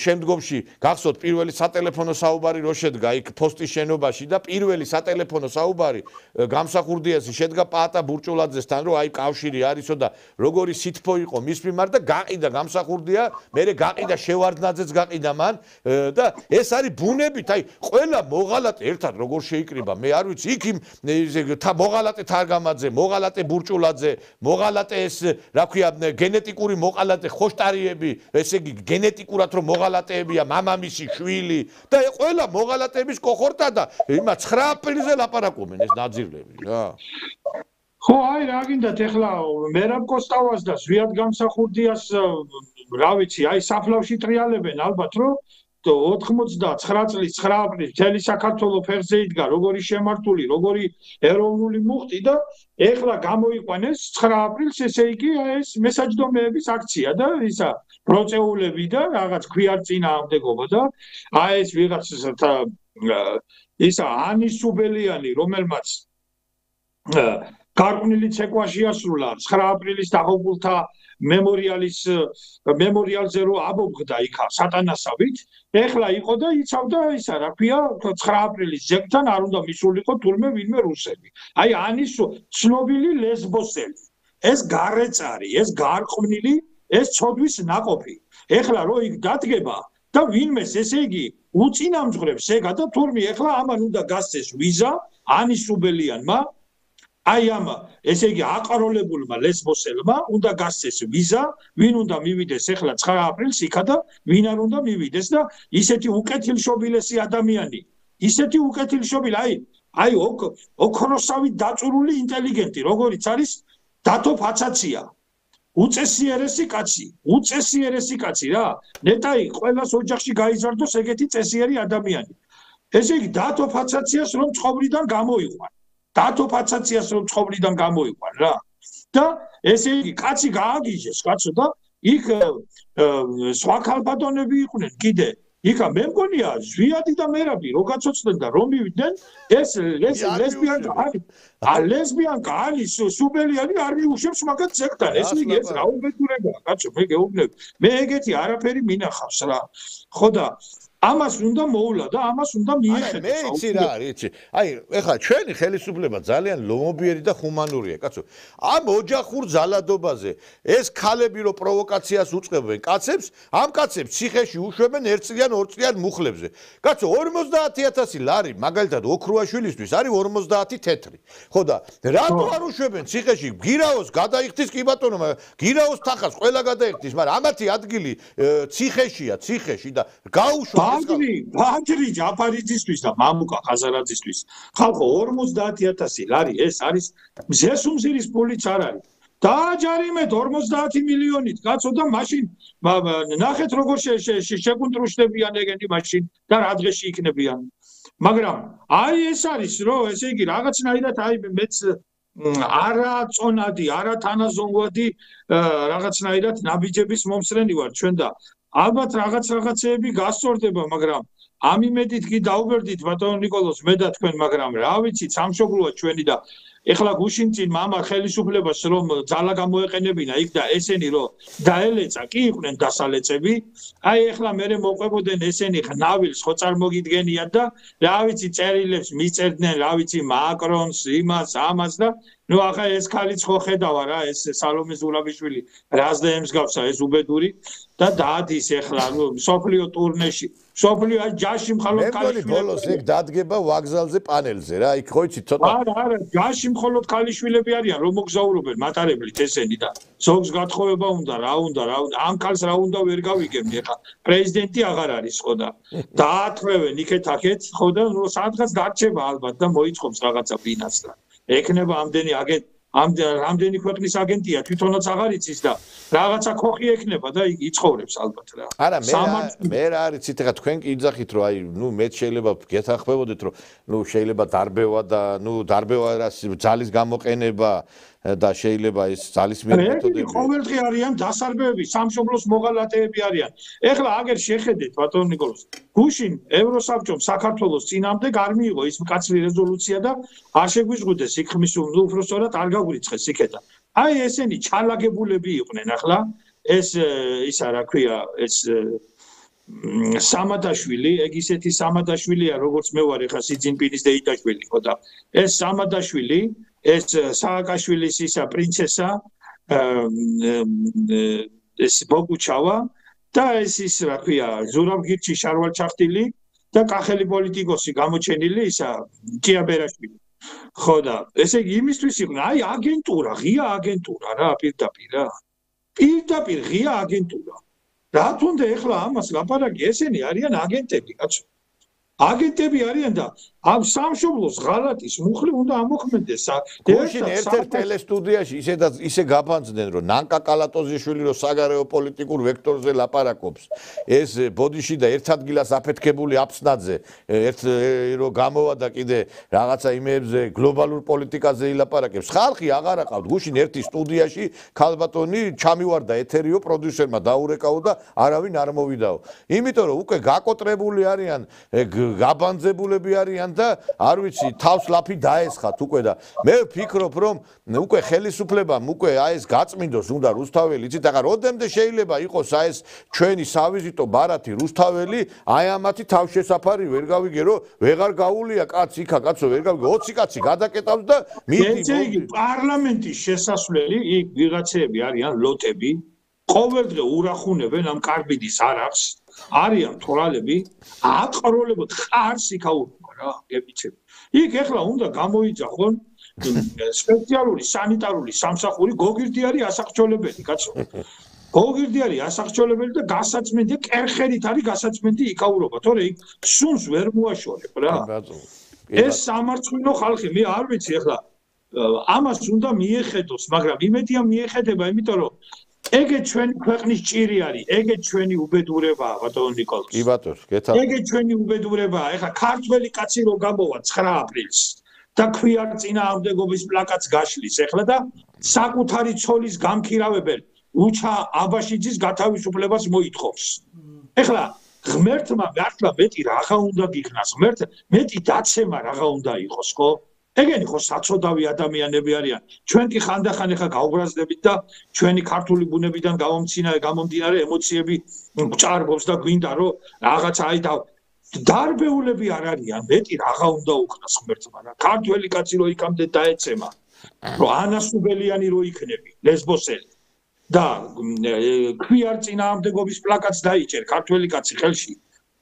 შემდგომში გახსოვთ პირველი სატელეფონო საუბარი რო შედგა იქ პოსტის შენობაში და პირველი სატელეფონო საუბარი გამსახურდიასი შედგა პაატა ბურჭულაძესთან რომ აი კავშირი არისო და როგორი სითფო იყო მის მიმართ და გაყიდა გამსახურდია მერე გაყიდა შევარდნაძეც გაყიდა და ეს არის ბუნებით, აი ყველა მოღალატე ერთად როგორ შეიკრიბა, მე არ ვიცი, იქ მოღალატე თარგამაძე, მოღალატე ბურჭულაძე, მოღალატე ეს რა ქვია, გენეტიკური მოღალატე ხოშტარიები, ესე იგი გენეტიკურად რომ მოღალატეებია, მამამისი, შვილი და ყველა მოღალატეების კოჰორტა და იმა 9 აპრილზე ლაპარაკობენ ეს ნაძირლები რა. ხო, აი რა გინდათ ეხლა მერაბ კოსტავას და ზვიად გამსახურდიას რა ვიცი, აი საფლავში ტრიალებენ ალბათ რომ 99 წლის 9 აპრილს მთელი საქართველოს ფეხზე იდგა როგორი შემართული, როგორი ეროვნული მუხტი და ეხლა გამოიყვანეს 9 აპრილს ესე იგი ეს მესაჯდომეების აქცია და ისა პროცეულები და რაღაც ქვიარ წინააღმდეგობა და აი ეს ვიღაც ისა ანის სუბელიანი რომელმაც გარყვნილი ცეკვა შეასრულა 9 აპრილის დაღუპულთა მემორიალზე რო აბობხდა იქა სატანასავით, ეხლა იყო და იცავდა ისა რა ქვია 9 აპრილის ზეგთან არ უნდა მისულიყო თურმე ვინმე რუსები. აი ანის ცნობილი ლესბოსელი, ეს გარეწარი, ეს გარყვნილი, ეს ცოდვის ნაყოფი. ეხლა რო იქ დადგება და ვინმეს ესე იგი უწინამძღვრებს ეგა და თურმე ეხლა ამან უნდა გასცეს ვიზა ანის სუბელიანმა აი ამ ესე იგი აყაროლებულმა ლესბოსელმა უნდა გასცეს ვიზა, ვინ უნდა მივიდეს ეხლა 9 აპრილს იქა და ვინ არ უნდა მივიდეს და ისეთი უკეთილშობილესი ადამიანი, ისეთი უკეთილშობილი, აი ოქროსავით დაწურული ინტელიგენტი, როგორიც არის დათო ფაცაცია. უწესიერესი კაცი რა. ნეტაი ყველას ოჯახში გაიზარდოს ეგეთი წესიერი ადამიანი. ესე იგი დათო ფაცაციას რომ ცხოვრიდან გამოიყვან რა. და ესე იგი კაცი გააგიჟეს კაცო და იქ სხვა ქალბატონები იყვნენ კიდე. იქა მე მგონია ზვიადი და მერაბი რო გაცოცხლდნენ და რომ მივიდნენ ეს ლესბიანკა არის სუბელიანი არ მიუშვებს მაგათ ზეგთან. ესე იგი ეს რა უბედურებაა კაცო მე გეუბნები. მე ეგეთი არაფერი მინახავს რა. ხო და ამას უნდა მოულა და ამას უნდა მიეხედოს. მე იცი რა არის, იცი. აი, ეხლა ჩვენი ხელისუფლება ძალიან ლომობიერი და ჰუმანურია, კაცო. ამ ოჯახურ ძალადობაზე ეს ქალები რო პროვოკაციას უწყებენ კაცებს, ამ კაცებს ციხეში უშვებენ 1 წლიან 2 წლიან მუხლებზე. კაცო, 50,000 ლარი, მაგალითად, ოქრუაშვილისთვის არის 50 თეთრი. ხო და რატო არ უშვებენ ციხეში? გირაოს გადაიხდის კი ბატონო, გირაოს თახას ყველა გადაიხდის, მაგრამ ამათი ადგილი ციხეშია, ციხეში და გაუშვა ბაგრი ჯაფარიძისთვის და მამუკა ხაზარაძისთვის ხალხო 50,000 ლარი ეს არის მზესუმზირის პულიც არ არის დააჯარიმეთ 50 მილიონით კაცო და მაშინ ნახეთ როგორ შეკუნტრუშდებიან ეგენი მაშინ და რა დღეში იქნებიან მაგრამ აი ეს არის რომ ესე იგი რაღაცნაირად აი მეც არაწონადი არათანაზომვადი რაღაცნაირად ნაბიჯების მომსწრენი ვარ ჩვენ და ალბათ რაღაცეები გასწორდება, მაგრამ ამ იმედით კი დაუვერდით ბატონო ნიკოლოზ მე და თქვენ, მაგრამ რა ვიცით, სამშობლოა ჩვენი და ეხლა გუშინ წინ მამა ხელისუფლებას რომ ძალა გამოეყენებინა იქ და ესენი რომ დაელეცა, კი იყვნენ დასალეწები, აი ეხლა მერე მოყვებოდნენ ესენი ხნავილს ხო წარმოგიდგენიათ და რა ვიცი წერილებს მიწერდნენ, რა ვიცი მაკრონს, იმას, ამას და ნუ ახლა ეს ქალიც ხო ხედავა რა ეს სალომე ზურაბიშვილი რას და ემსგავსა ეს უბედური და დაადის ეხლა ნუ სოფლიო ტურნეში სოფლიო ჯაში მხოლოდ ქალიშვილი ბოლოს ეგ დადგება ვაგზალზე პანელზე რა იქ ხო იცი ცოტა არა ჯაში მხოლოდ ქალიშვილები არიან რომ მოგზაურობენ მატარებლით ესენი და ზოგს გათხოვება უნდა რა უნდა ამ ქალს რა უნდა ვერ გავიგებდი ეხლა პრეზიდენტი აღარ არის ხო და დაათხოვენ იქეთ-აქეთ ხო და ნუ სადღაც დარჩება ალბათ და მოიწყობს რაღაცა ბინას და ეკნება ამდენი ქვეყნის აგენტია თვითონაც აღარ იცის და რაღაცა ხოხი ეკნება და იცხოვრებს ალბათ რა. არა მე რა არიცით ეხა თქვენ კი იძახით რომ აი ნუ მე შეიძლება გეთანხმებოდეთ რომ ნუ შეიძლება დარბევა და ნუ დარბევა რა ძალის გამოყენება და შეიძლება ეს ძალის მიერ მეთოდები ყოველდღე არიან დასარბევები სამშობლოს მოღალატეები არიან ეხლა აგერ შეხედეთ ბატონო ნიკოლოზ გუშინ ევროსაბჭომ საქართველოს წინამდე არ მიიღო ის მკაცრი რეზოლუცია და არ შეგვიჟღუდეს იქ ხმის უფრო სწორად არ გაგვირიცხეს იქეთა აი ესენი ჩალაგებულები იყვნენ ახლა ეს ისა რა ქვია ეს სამადაშვილი ეგ ისეთი სამადაშვილია როგორც მე ვარ ეხლა სიძინპინის დეიდაშვილი ხო და ეს სამადაშვილი ეს სააკაშვილის ისა პრინცესა ეს ბოგუჩავა და ეს ის რა ქვია ზურაბგირჩი შარვალჩახტილი და კახელი პოლიტიკოსი გამოჩენილი ისა ჭიაბერაშვილი ხო და ესე იგი იმისთვის იყვნენ აი აგენტურა ღია აგენტურა რა პირდაპირ ღია აგენტურა რა თუნდა ეხლა ამას ლაპარაკი ესენი არიან აგენტები კაცო აგენტები არიან და ამ სამშობლოს ღალატის მუხლი უნდა ამოქმედეს გუშინ ერთ-ერთ ტელესტუდიაში ისე გაფანძდნენ რომ ნანკა კალატოზიშვილი რომ საგარეო პოლიტიკურ ვექტორზე ლაპარაკობს ეს ბოდიში და ერთ ადგილას აფეთქებული აფსნაძე რომ გამოვა და კიდე რაღაცა იმეებზე გლობალურ პოლიტიკაზე ილაპარაკებს ხალხი აღარ აყავთ გუშინ ერთი სტუდიაში ქალბატონი ჩამივარდა ეთერიო პროდიუსერმა დაურეკაო და არავინ არ მოვიდაო იმიტომ რომ უკვე გაკოტრებული არიან გაბანძებულები არიან და არ ვიცი თავს ლაფი დაესხათ უკვე და მე ვფიქრობ რომ უკვე ხელისუფლებამ უკვე აი ეს გაწმინდოს უნდა რუსთაველი იცით ახლა როდემდე შეიძლება იყოს აი ეს ჩვენი სავიზიტო ბარათი რუსთაველი აი ამათი თავშესაფარი ვერ გავიგე რომ ვეღარ გაულია კაცი იქა კაცო ვერ გავიგე 20 კაცი გადაკეტავს და მიდი პარლამენტის შესასვლელი იქ ვიღაცები არიან ლოტები ყოველდღე ურახუნებენ ამ კარბიდის არახს არიან თორალები აყროლებოდ ხარს იქაურობა რა გებიცები იქ ეხლა უნდა გამოიძახონ სპეციალური სანიტარული სამსახური გოგირდი არის ასახჭოლებელი კაცო გოგირდი არის ასახჭოლებელი და გასაწმენდი კერხერით არის გასაწმენდი იქაურობა თორე იქ სუნს ვერ მოაშორებ რა ეს სამარცხვინო ხალხი მე არ ვიცი ეხლა ამას უნდა მიეხედოს მაგრამ იმედია მიეხედება იმიტომ რომ ეგე ჩვენი ქვეყნის ჭირი არის, ეგე ჩვენი უბედურებაა, ბატონო ნიკოლოზ. კი ბატონო, გეთა. ეგე ჩვენი უბედურებაა. ეხლა ქართველი კაცი რო გამოვა 9 აპრილს და ქვია წინააღმდეგობის პლაკატს გაშლის ეხლა და საკუთარი ცოლის გამქირავებელ უჩა აბაშიძის გათავისუფლებას მოითხოვს. ეხლა ღმერთმა მართლა მეტი რაღა უნდა გიქნას, მეტი დაცემა რაღა უნდა იყოს, ხო? ეგენი ხო საწოდავი ადამიანები არიან. ჩვენ კი ხანდახან ეხა გაუბრაზდებით და ჩვენი ქართული ბუნებიდან გამომდინარე ემოციები გჭარბობს და გვინდა რომ რაღაცა აი და დარბეულები არ არიან, მეტი რაღა უნდა უქნას ღმერთმა რა. ქართველი კაცი რო იქამდე დაეცემა, რომ ანასუბელიანი რო იქნები, ლესბოსელი და ქვიარ წინააღმდეგობის პლაკატს დაიჭერ ქართველი კაცი ხელში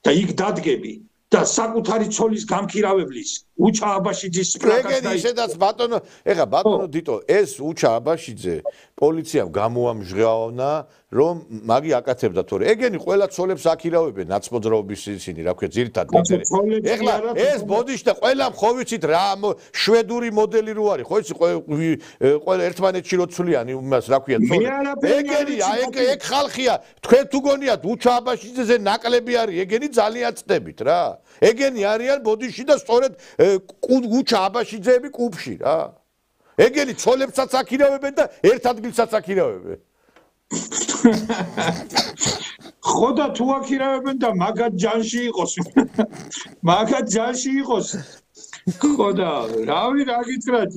და იქ დადგები და საკუთარი ცოლის გამქირავებლის უჩა აბაშიძის პლაკატს ეგენი ისედაც ბატონო, ეხა ბატონო დიტო, ეს უჩა აბაშიძე პოლიციამ გამოამჟღავნა, რომ მაგი აკეთებდა თორე. ეგენი ყველა ცოლებს აქირავებენ ნაცმოძრაობის ისინი, რა ქვია, ძირითად ლიდერი. ეხლა ეს ბოდიშთა ყველა ხო ვიცით რა შვედური მოდელი რო არის, ხო იცი ყველა ერთმანეთში რო ცვლიანი იმას, რა ქვია, ცოლი. ეგენი ეგ ხალხია, თქვენ თუ გონიათ უჩა აბაშიძეზე ნაკლები არის, ეგენი ძალიან ცდებით რა. ეგენი არიან ბოდიში და სწორედ უჩა აბაშიძეები კუბში რა. ეგენი ცოლებსაც აქირავებენ და ერთ ადგილსაც აქირავებენ. ხო და თუ აქირავებენ და მაგათ ჯანში იყოს. მაგათ ჯანში იყოს. ხო და რავი რა გითხრათ?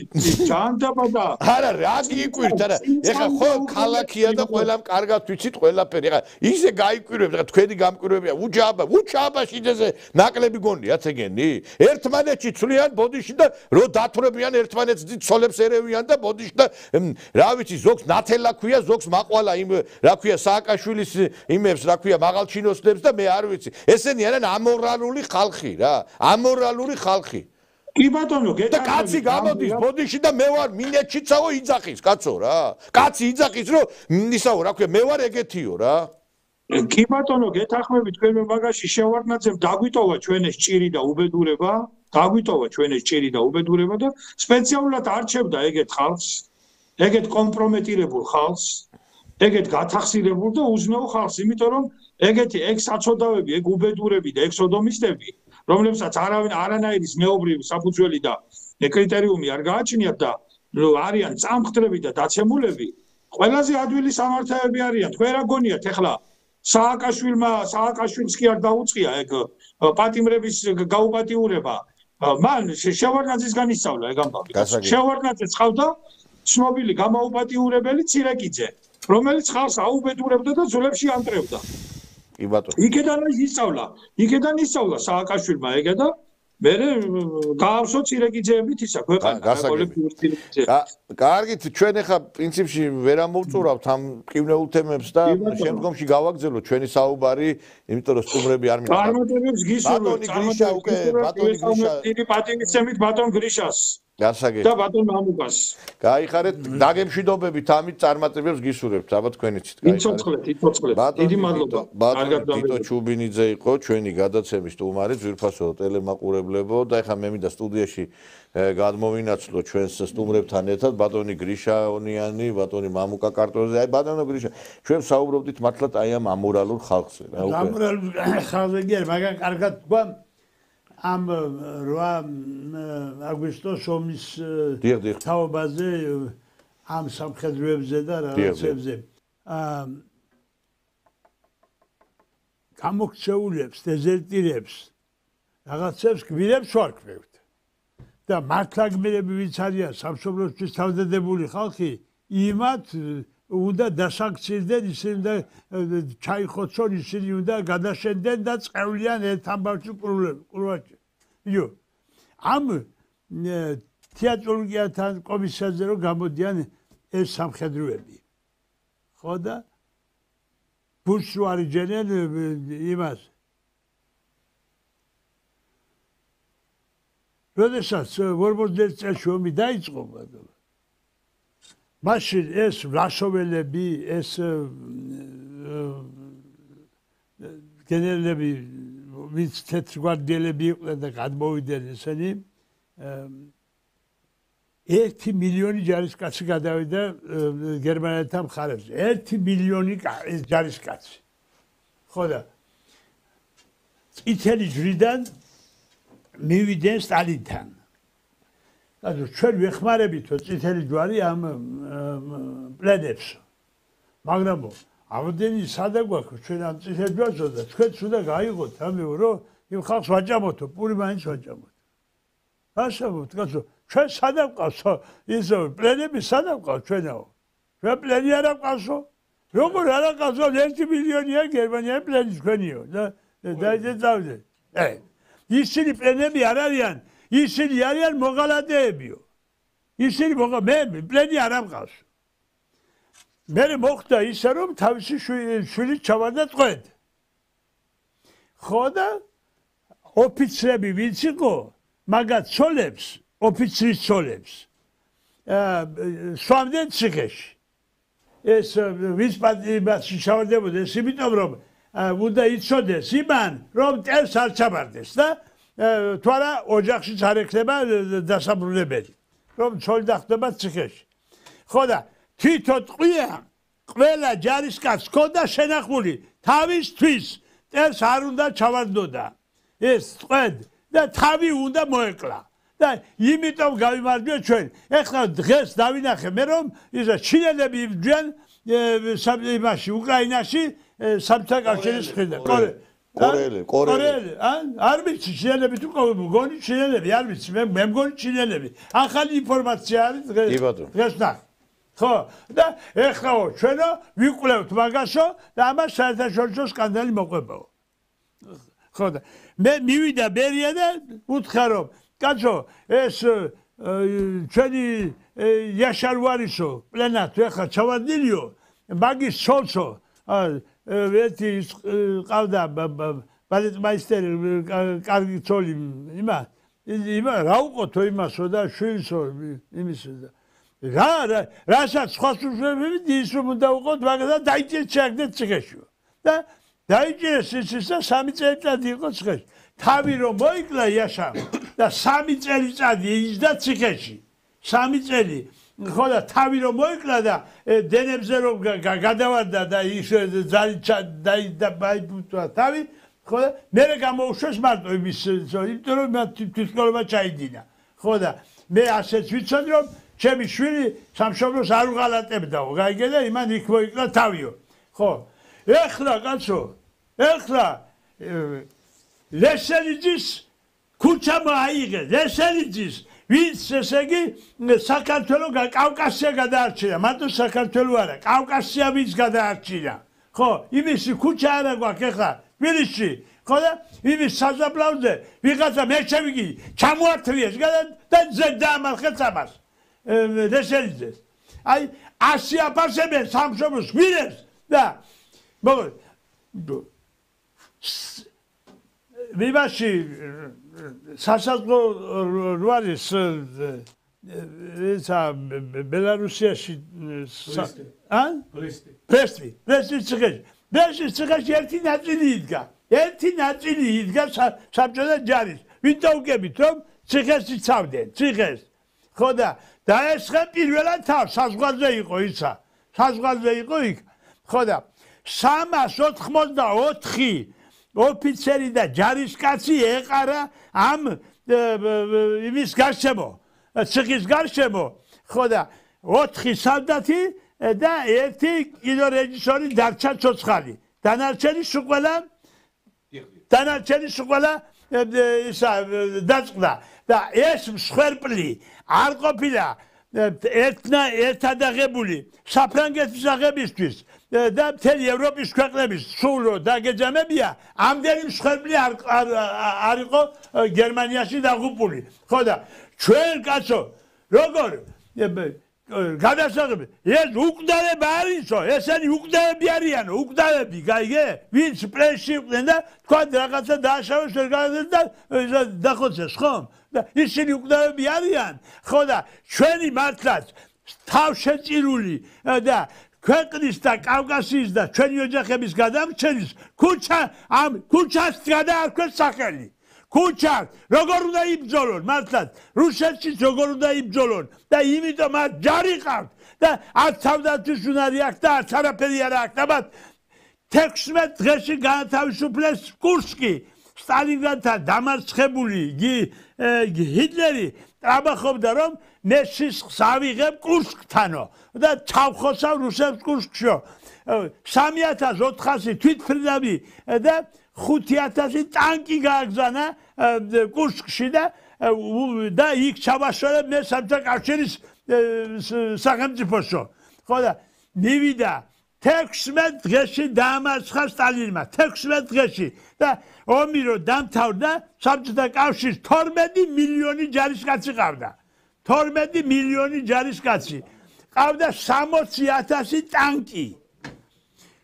ჯანდაბა და არა რა გიკვირთ არა. ეხლა ხო ქალაქია და ყველამ კარგად ვიცით ყველაფერი. ეხლა ისე გაიკვირებთ, ეხლა თქვენი გამკვირვებია უჩა აბაშიძეზე ნაკლები გონიათ ეგენი? ერთმანეთში ცვლიან ბოდიში და რო დათვრებიან ერთმანეთს ცოლებს ერევიან და ბოდიში და რა ვიცი ზოგს ნათელა ქვია, ზოგს მაყვალა იმ რა ქვია სააკაშვილის იმებს რა ქვია მაღალჩინოსნებს და მე არ ვიცი. ესენი არიან ამორალური ხალხი რა. ამორალური ხალხი. კი ბატონო, და კაცი გამოდის ბოდიში და მე ვარ მინეთშიცაო იძახის, კაცო რა. კაცი იძახის, რომ ისაო, რა ქვია, მე ვარ ეგეთიო რა. კი ბატონო, გეთახმებით თქვენ მაგაში შევარდნაძემ დაგვიტოვა ჩვენ ეს ჭირი და უბედურება, დაგვიტოვა ჩვენ ეს ჭირი და უბედურება და სპეციალურად არჩევდა ეგეთ ხალხს, ეგეთ კომპრომეტირებულ ხალხს, ეგეთ გათახსირებულ და უზნეო ხალხს, იმიტომ რომ ეგეთი ეგ საწოდავები, ეგ უბედურები და ეგ სოდომისტები რომლებსაც არანაირის მეობრივი საფუძველი და კრიტერიუმი არ გააჩნიათ და არიან წამხდრები და დაცემულები, ყველაზე ადვილი სამართლებები არიან. თქვენ რა გონიათ ეხლა სააკაშვილს კი არ დაუწყია ეგ პატიმრების გაუპატიურება. მან შევარდნაძისგან ისწავლა ეგ ამბავი. შევარდნაძე წავდა ცნობილი გამაუპატიურებელი ცირეკიძე, რომელიც ხალხს აუბედურებდა და ძვლებში ანტრევდა. კი ბატონო. იქედან ისწავლა სააკაშვილმა ეგა და მე გაავსო ცირეკიძეებით ისა ქვეყანა კოლექტიურ ცირეკიძე. კარგით, ჩვენ ახლა პრინციპში ვერ ამოვწურავთ ამ მკვნეულ თემებს და შემდგომში გავაგზავნოთ ჩვენი საუბარი, იმიტომ რომ სტუმრები არ მინდა. წარმატებებს გისურვებთ. ბატონი გრიშა უკვე ბატონი გრიშა. დიდი პატივისცემით ბატონ გრიშას. გასაგები. და ბატონ მამუკას. გაიხარეთ, დაგემშვიდობებით ამით წარმატებებს გისურვებთ, აბა თქვენიცით. იცოცხლეთ. დიდი მადლობა. ბატონი თითო ჩუბინიძე იყო ჩვენი გადაცემის სტუმარი, ძვირფასო ტელემაყურებლებო და ეხლა მე მინდა სტუდიაში გადმოვინაცვლო ჩვენს სტუმრებთან ერთად ბატონი გრიშაონიანი, ბატონი მამუკა კარტოზე. აი ბატონო გრიშა, ჩვენ საუბრობდით მართლაც აი ამ ამორალურ ხალხზე, რა უკვე. ამორალურ ხალხზე კი არა, მაგრამ კარგად თქვა ამ 8 აგვისტოს ომის თაობაზე, ამ სამხედროებზე და რაღაცებზე. გამოქცეულებს, დეზერტირებს, რაღაცებს გვირებს ვარქმევთ. და მართლა გმირები ვინც არიან სამშობლოსთვის თავდადებული ხალხი, იმათ უნდა დასაქცირდნენ, ისინი უნდა ჩაიხოცონ, ისინი უნდა გადაშენდნენ და წევლიან ერთ ამბავში ყურვაში. იო, ამ თეატროლოგიათან კომისიაზე რომ გამოდიან ეს სამხედროები. ხო და ბურს რო არიჯენენ იმას. როდესაც 41 წელს ომი დაიწყო, მაშინ ეს ვლაშოველები, ეს გენერლები, ვინც თეთრგვარდიელები იყვნენ და გადმოვიდნენ ესენი, 1 მილიონი ჯარისკაცი გადავიდა გერმანელთა მხარეზე. 1 მილიონი ჯარისკაცი. ხო და წითელი ჯვრიდან მივიდნენ სტალინთან. ანუ ჩვენ ვეხმარებითო წითელი ჯვარი ამ პლენებს. მაგრამ ამდენი სადა გვაქვს ჩვენ ამ წითელ ჯვარზე და თქვენც უნდა გაიღოთ ამეო რომ იმ ხალხს ვაჭამოთო, პური მაინც ვაჭამოთ. ასაბოთ, კაცო, ჩვენ სადა ვყავსო? ისო პლენები სადა ვყავთ ჩვენაო? ჩვენ პლენი არ ვყავსო? როგორ არ ვყავსო? 1 მილიონია გერმანია პლენი თქვენიო და დაიძავდე. ისინი პლენები არ არიან, ისინი არიან მოღალატეებიო. ისინი მე პლენი არ ამყავს. მე მოხდა ისე რომ თავისი შვილი ჩავარდა ტყვედ. ხო და ოფიცრები ვინც იყო, მაგათ ცოლებს, ოფიცრის ცოლებს. სვამდნენ ციხეში. ეს ვის პატიმასში ჩავარდებოდეს, იმიტომ რომ უნდა იცოდეს იმან, რომ მტერს არ ჩაბარდეს და თუ არა ოჯახშიც არ ექნება დასაბრუნებელი, რომ ცოლი დახტება ციხეში. ხო და თვითონ ტყვია ყველა ჯარისკაცს ჰქონდა შენახული თავისთვის მტერს არ უნდა ჩავარდნოდა ეს ტყვედ და თავი უნდა მოეკლა და იმიტომ გავიმარჯვე ჩვენ. ეხლა დღეს დავინახე მე რომ ისა ჩინელები იბრძვიან იმაში უკრაინაში საბჭოთა კავშირის მხრიდან. კორელი. არ ვიცი ჩინელები თუ მგონი ჩინელები არ ვიცი მე მგონი ჩინელები. ახალი ინფორმაცია არის დღეს ნახე. ხო და ეხლაო ჩვენო ვიკვლევთ მაგასო და ამას საერთაშორისო სკანდალი მოყვებაო. ხო და მე მივიდა ბერია და უთხრა რომ კაცო ეს ჩვენი იაშარვარისო პლენად ეხლა ჩავარდნილიო მაგის ცოლსო ერთი ყავდა ბალეტმაისტერი კარგი ცოლი იმა რა უყოთო იმასო და შვილსო იმისო და რასაც სხვა სულები ის რომ უნდა უყოთ მაგრამ დაიჭირეს ჩაგდეთ ციხეშიო და დაიჭირეს ის და 3 წელიწადი იყო ციხეში. თავი რომ მოიკლა იაშამ და 3 წელიწადი იჯდა ციხეში. 3 წელი ხო და თავი რომ მოიკლა და დენებზე რომ გადავარდა და ის დაიბუთა თავი ხო და მე გამოუშვეს მარტო იმის იმიტომ რომ თვითმკვლელობა ჩაიდინა. ხო და მე ასეც ვიცოდი რომ ჩემი შვილი სამშობლოს არ უღალატებდაო, გაიგე და იმან იქ მოიკლა თავიო. ხო. ეხლა კაცო, ეხლა ლესელიძის ქუჩა მოაიღეს, ლესელიძის ვინც ესე იგი საქართველოს კავკასია გადაარჩინა, მარტო საქართველოს არა, კავკასია ვინც გადაარჩინა. ხო, იმისი ქუჩა არა გვაქვს ეხლა თბილისში. ხო და იმის საზაფლავზე ვიღაცა მე შევიგი ჩამოართვიეს და დაამარხეს ამას. ლესელიძეს. აი 100 აფასებენ სამშობლოს გვირებს და ვიბაში სასაზღვრო რვარის ისა ბელარუსიაში პრესტი ციხეში ერთი ნაწილი იდგა საბჭოთა ჯარის ვინტო უგებით რომ ციხეს იცავდნენ ციხეს ხო და დაესხა პირველად თავს საზღვარზე იყო ისა საზღვარზე იყო იქ ხო და 384 ოფიცერი და ჯარისკაცი ეყარა ამ იმის გარშემო ციხის გარშემო ხო და 4 სალდათი და 1 კინორეჟისორი დარჩა ცოცხალი დანარჩენი სულ ისა დაწყდა და ეს მსხვერპლი არ ყოფილა ერთადაღებული საფრანგეთის აღებისთვის და მთელი ევროპის ქვეყნების სულო დაგეჯამებია ამდენი მსხვერპლი არ იყო გერმანიაში დაღუპული ხო და ჩვენ კაცო როგორ გადასაღები ეს უკვდავება არისო ესენი უკვდავები არიანო უკვდავები გაიგე ვინც პრესში იყვნენ და თქვა რაღაცა დააშავეს და დახოცეს ხომ და ისინი უკვდავები არიან ხო და ჩვენი მართლაც თავშეწირული და ქვეყნის და კავკასიის და ჩვენი ოჯახების გადამრჩენის ქუჩას გადაარქვეს სახელი ქუჩას როგორ უნდა იბრძოლონ მართლაც რუსეთშიც როგორ უნდა იბრძოლონ და იმიტომ მათ ჯარი ყავთ და არც თავდაცვის უნარი აქვს და არც არაფერი არ აქვს და მათ 16 დღეში გაათავისუფლეს კურსკი სტალინგრადთან დამარცხებული ჰიტლერი ტრაბახობდა რომ მე სისხლს ავიღებ კურსკთანო და ჩავხოსავ რუსებს კურსკშო 3400 თვითმფრინავი და 5000 ტანკი გააგზავნა კურსკში და იქ ჩავაშორებ მე საბჭოთა კავშირის სახელმწიფოსო ხო და მივიდა 16 დღეში დაამარცხა სტალინმა 16 დღეში და ომი რო დამთავრდა საბჭოთა კავშირს 12 მილიონი ჯარისკაცი ყავდა 12 მილიონი ჯარისკაცი ყავდა 60000 ტანკი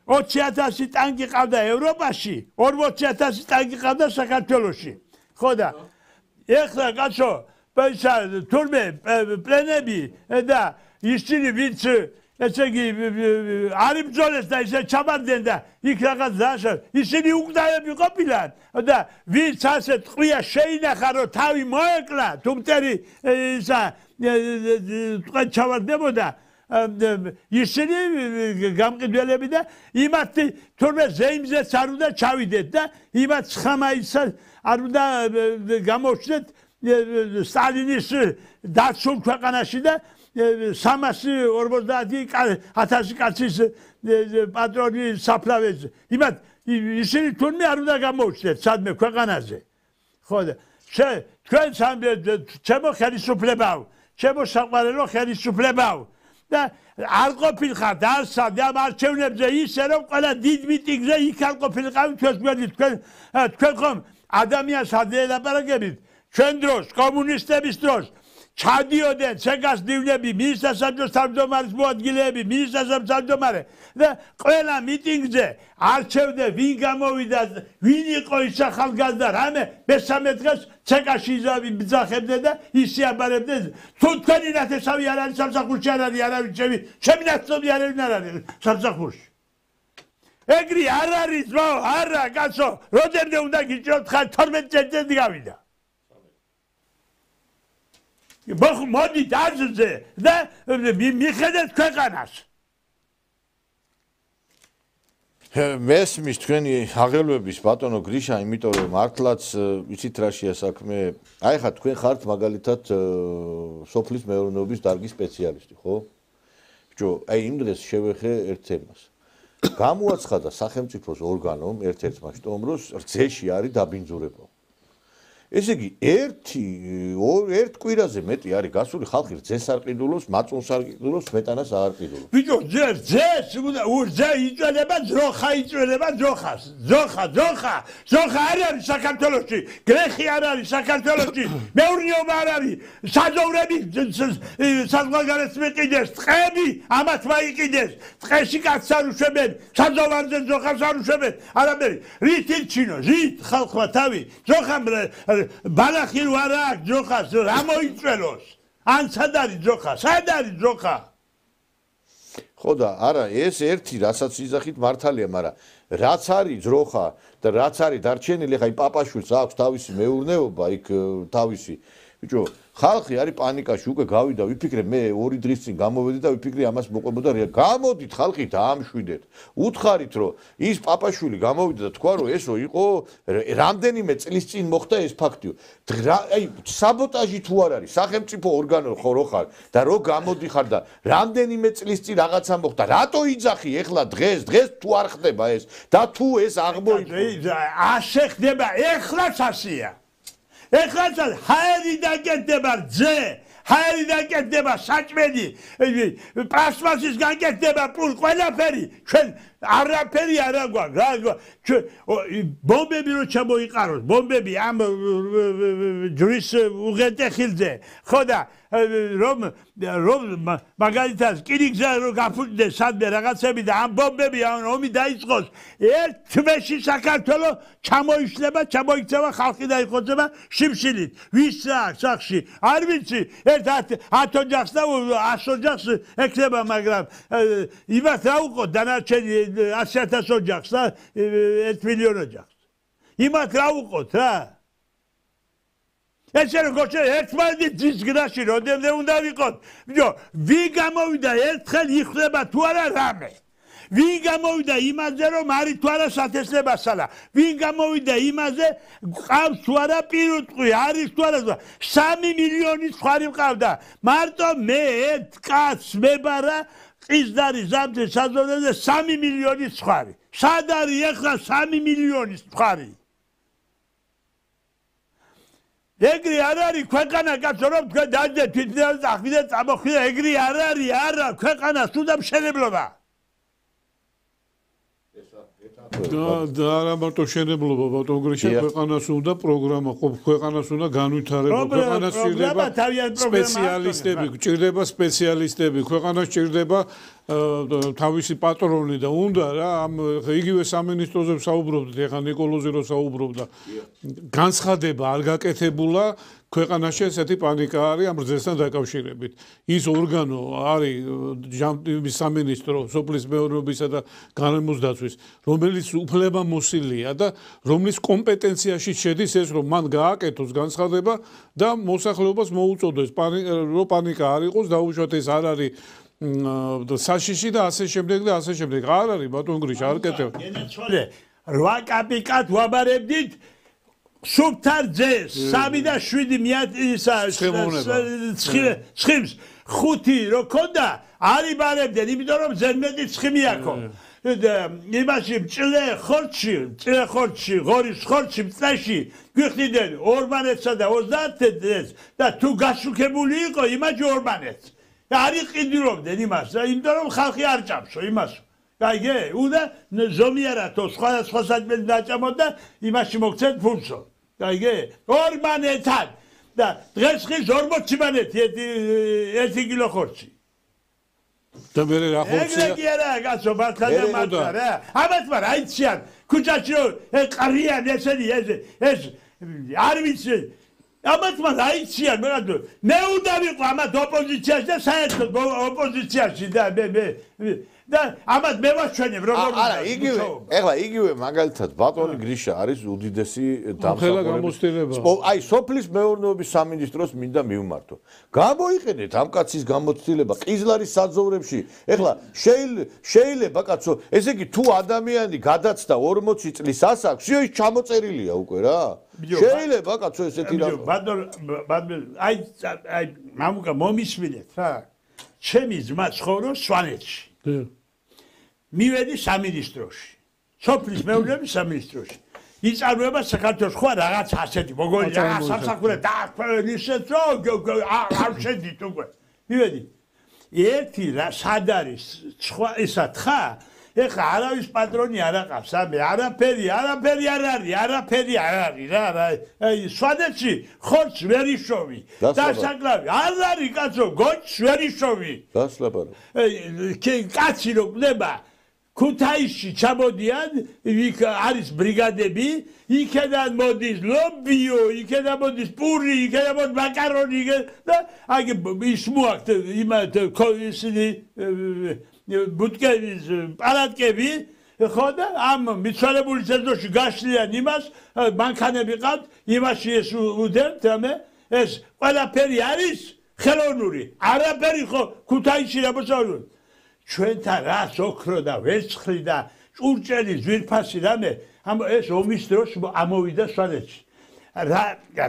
20000 ტანკი ყავდა ევროპაში 40000 ტანკი ყავდა საქართველოში ხო და ეხლა კაცო თურმე პლენები და ისინი ვინც ესე იგი არ იბრძოლეს და ისე ჩაბარდნენ და იქ რაღაც დააშორ ისინი უგდავები ყოფილან და ვინც ასე ტყვია შეინახა რომ თავი მოეკლა თუ მტერი ისა ტყვე ჩავარდებოდა ისინი გამყიდველები და იმათ თურმე ზეიმზეც არ უნდა ჩავიდეთ და იმათ ხამაიცას არ უნდა გამოჩნდეთ სტალინის დაცულ ქვეყანაში და 350.000 კაცის პატრონი საფლავეს იმათ ისინი თურმე არ უნდა გამოჩნდეთ სადმე ქვეყანაზე ხო და თქვენ ჩემო ხელისუფლებავ ჩემო საყვარელო ხელისუფლებავ და არ ყოფილხართ არსად ამ არჩევნებზე ისე რომ ყველა დიდ მიტინგზე იქ არ ყოფილიყავით თქვენ ხომ ადამიანს არ ელაპარაკებით ჩვენ დროს კომუნისტების დროს ჩადიოდნენ ცეკასდივნები მინისტრთა თავმჯდომარის მოადგილეები მინისტრთა თავმჯდომარე და ყველა მიტინგზე არჩევდა ვინ გამოვიდა ვინ იყო ის ახალგაზრდა რამე მესამე დღეს ცეკაში იზაბიძახებდა და ისიაბარებდა თუ თქვენი ნათესავი არ არის სამსახურში არ არის არავინ ჩემი ნაცნობი არავინ არ არის სამსახურში ეგრე არ არის ძმო არა კაცო როდემდე უნდა გიჭიროთ ხარ 12 წელიწადი გავიდა მოდი დაზზე და მიხედეთ ქვეყანას მესმის თქვენი აღელვების ბატონო გრიშა იმიტომ რომ მართლაც იცით რა შეა საქმე აი ხა თქვენ ხართ მაგალითად სოფლის მეურნეობის დარგის სპეციალისტი ხო ბიჭო აი იმ დღეს შევეხე ერთ თემას გამოაცხადა სახელმწიფოს ორგანომ ერთ-ერთმა შტომროს რძეში არის დაბინძურება ესე იგი ერთ კვირაზე მეტი არის გასული ხალხი რძეს არ ყიდულობს, მაწუნს არ ყიდულობს, სმეტანას არ ყიდულობს. ბიჭო, რძეს ურზე იწვება ძროხა იწვება ძროხას. ძროხა არ არის საქართველოში, გლეხი არ არის საქართველოში, მეურნეობა არ არის, საძოვრები საზღვარგარეთ მეყიდეს, ტყეები ამათ მაიყიდეს, ტყეში კაცს არ უშვებენ, საძოვარზე ძროხას არ უშვებენ. არამერი, რით ილჩინო, რით ხალხმა თავი, ძროხამ ბალახი არ აქვს ძროხას რა მოიწველოს ან სად არის ძროხა სად არის ძროხა ხო და არა ეს ერთი რასაც იზახით მართალია მაგრამ რაც არის ძროხა და რაც არის დარჩენილი ხა პაპაშვილს აქვს თავისი მეურნეობა იქ თავისი ბიჭო ხალხი არის პანიკაში უკვე გავიდა ვიფიქრე მე 2 დღის წინ გამოვედი და ვიფიქრე ამას მოყვებოდა გამოდით ხალხი დაამშვიდეთ უთხარით რომ ის პაპაშვილი გამოვიდა და თქვა რომ ესო იყო რამდენიმე წლის წინ მოხდა ეს ფაქტიო აი საბოტაჟი თუ არ არის სახელმწიფო ორგანო ხო რო ხარ და რო გამოდიხარ და რამდენიმე წლის წინ რაღაცა მოხდა რატო იძახი ეხლა დღეს თუ არ ხდება ეს და თუ ეს აღმოიწვა ასე ხდება ეხლაც ასია ეხლაც ჰაერი დაკეთდება რძე ჰაერი დაკეთდება საჭმელი პლასმასის გაკეთდება პულ ყველაფერი ჩვენ არაფერი არ აქვს ბომბები რო ჩამოიყაროს ბომბები ამ ჯვრის უღელტეხილზე ხო და რომ მაგალითად კირიგზა რო გაფუჭდეს სადმე რაღაცები და ამ ბომბები ამ ომი დაიწყოს ერთ თვეში საქართველო ჩამოიქცევა ხალხი დაიხოცება შიმშილით ვის სახში არ ვიცი ერთ 10 ოჯახს და 100 ოჯახს ექნება მაგრამ იმას რა უყო დანარჩენი 100,000 ოჯახს და 1 მილიონ ოჯახს იმათ რა უყოთ რა ესე რომ გოჩე ერთმანეთის ძისგრაში როდემდე უნდა ვიყოთ ვინ გამოვიდა ერთხელ იხდება თუ არა რამე ვინ გამოვიდა იმაზე რომ არის თუ არა სათესლება სალა ვინ გამოვიდა იმაზე ყავს თუ არა პირუტყვი არის თუ არა 3 მილიონი სხვარი მყავდა მარტო მე ერთ კაცს მებარა ყიზდარი ზამთრის საზონებზე 3 მილიონი სხვარი სად არის ახლა 3 მილიონი სხვარი ეგრე არ არის ქვეყანა კაცო რომ თქვენ დაძდეთ თვითონ ახლა წამოხვიდა ეგრე არ არის არა ქვეყანა სულ დამშენებლობა და არა მარტო შენებლობა ბატონ გრიშა ქვეყანას უნდა პროგრამა ქვეყანას უნდა განვითარება ქვეყანას ჭირდება სპეციალისტები ჭირდება სპეციალისტები ქვეყანას ჭირდება თავისი პატრონი და უნდა რა ამ იგივე სამინისტროზე საუბრობდით ეხლა ნიკოლოზი რო საუბრობდა განცხადება არ გაკეთებულა ქვეყანაში ესეთი პანიკა არის ამ რძესთან დაკავშირებით. ის ორგანო არის სამინისტრო, სოფლის მეურნეობისა და გარემოს დაცვის, რომელიც უფლებამოსილია და რომლის კომპეტენციაში შედის ეს, რომ მან გააკეთოს განცხადება და მოსახლეობას მოუწოდეს, რომ პანიკა არ იყოს, დაუშვათ ეს არ არის საშიში და ასე შემდეგ და ასე შემდეგ. არ არის ბატონ გრიშა, არ კეთებ. გენაცვალე, 8 კაპიკად ვაბარებდით სუბთარ ძეს 3 და 7 ცხიმს 5 რო ქონდა არი ბარებდნენ იმიტომ რომ ზედმეტი ცხიმი აქო იმაში მწლე ხორცში ღორის ხორცში მწლეში გვიხდიდნენ ორმანეთსა და 30 დღეს და თუ გასუქებული იყო იმაჯი ორმანეთს და არ იყიდრობდნენ იმას იმიტომ რომ ხალხი არ ჭამსო იმას გაიგე უნდა ზომიერათო სხვა საქმეს დაჭამოთ და იმაში მოგცეთ ფულსო გაიგე ორმანეთთან და დღეს ხის 40 მანეთი 1 კილო ხორცი და მე რა ხორცია ეგრე კი არა კაცო მართლა და მართლა რა ამათ მარ აიციან ქუჩაში ყრიან ესენი ეს არ ვიცი ამათ მარ აიციან მე უნდა ვიყო ამათ ოპოზიციაში და საერთოდ ოპოზიციაში და მე და ამათ მე ვაჩვენებ როგორ უნდა არა იგივე ეხლა იგივე მაგალითად ბატონი გრიშა არის უდიდესი დამსახურება აი სოფლის მეურნეობის სამინისტროს მინდა მივმართო გამოიყენეთ ამ კაცის გამოცდილება ყიზლარის საძოვრებში ეხლა შეიძლება კაცო ესე იგი თუ ადამიანი გადაცდა 40 წლის ასაკს ის ჩამოწერილია უკვე რა შეიძლება კაცო ესეთი რა ბატონ აი მამუკა მომისმინეთ რა ჩემი ძმა ცხოვრობს სვანეთში მივედი სამინისტროში სოფლის მეურნეობის სამინისტროში იწარმოება საქართველოს ხო რაღაც ასეთი მოგონი რაღაც სამსახურე დააქვენ ისეთ რომ არ შედით უკვე მივედი ერთი რა სად არის სხვა ისა თხა ეხა არავის პატრონი არ აყავს ამე არაფერი არ არის რა აი სვანეთში ხორცს ვერ იშოვი დასაკლავი არ არის კაცო გოჩს ვერ იშოვი კაცი რო ყდება ქუთაისში ჩამოდიან იქ არის ბრიგადები იქიდან მოდის ლობიო იქიდან მოდის პური იქიდან მოდის მაკარონი და აი ის მოაქვს იმათ ისინი ბუტკების პალატკები ხო და ამ მიცვალებული ძერდოში გაშლიან იმას მანქანები ყავთ იმაში ეს უდევთ ამე ეს ყველაფერი არის ხელოვნური არაფერი ხო ქუთაისში რა მოსავლენ ჩვენთან რას ოქრო და ვერცხლი და ჭურჭელი ძვირფასი რამე ამ ეს ომის დროს ამოვიდა სვანეთში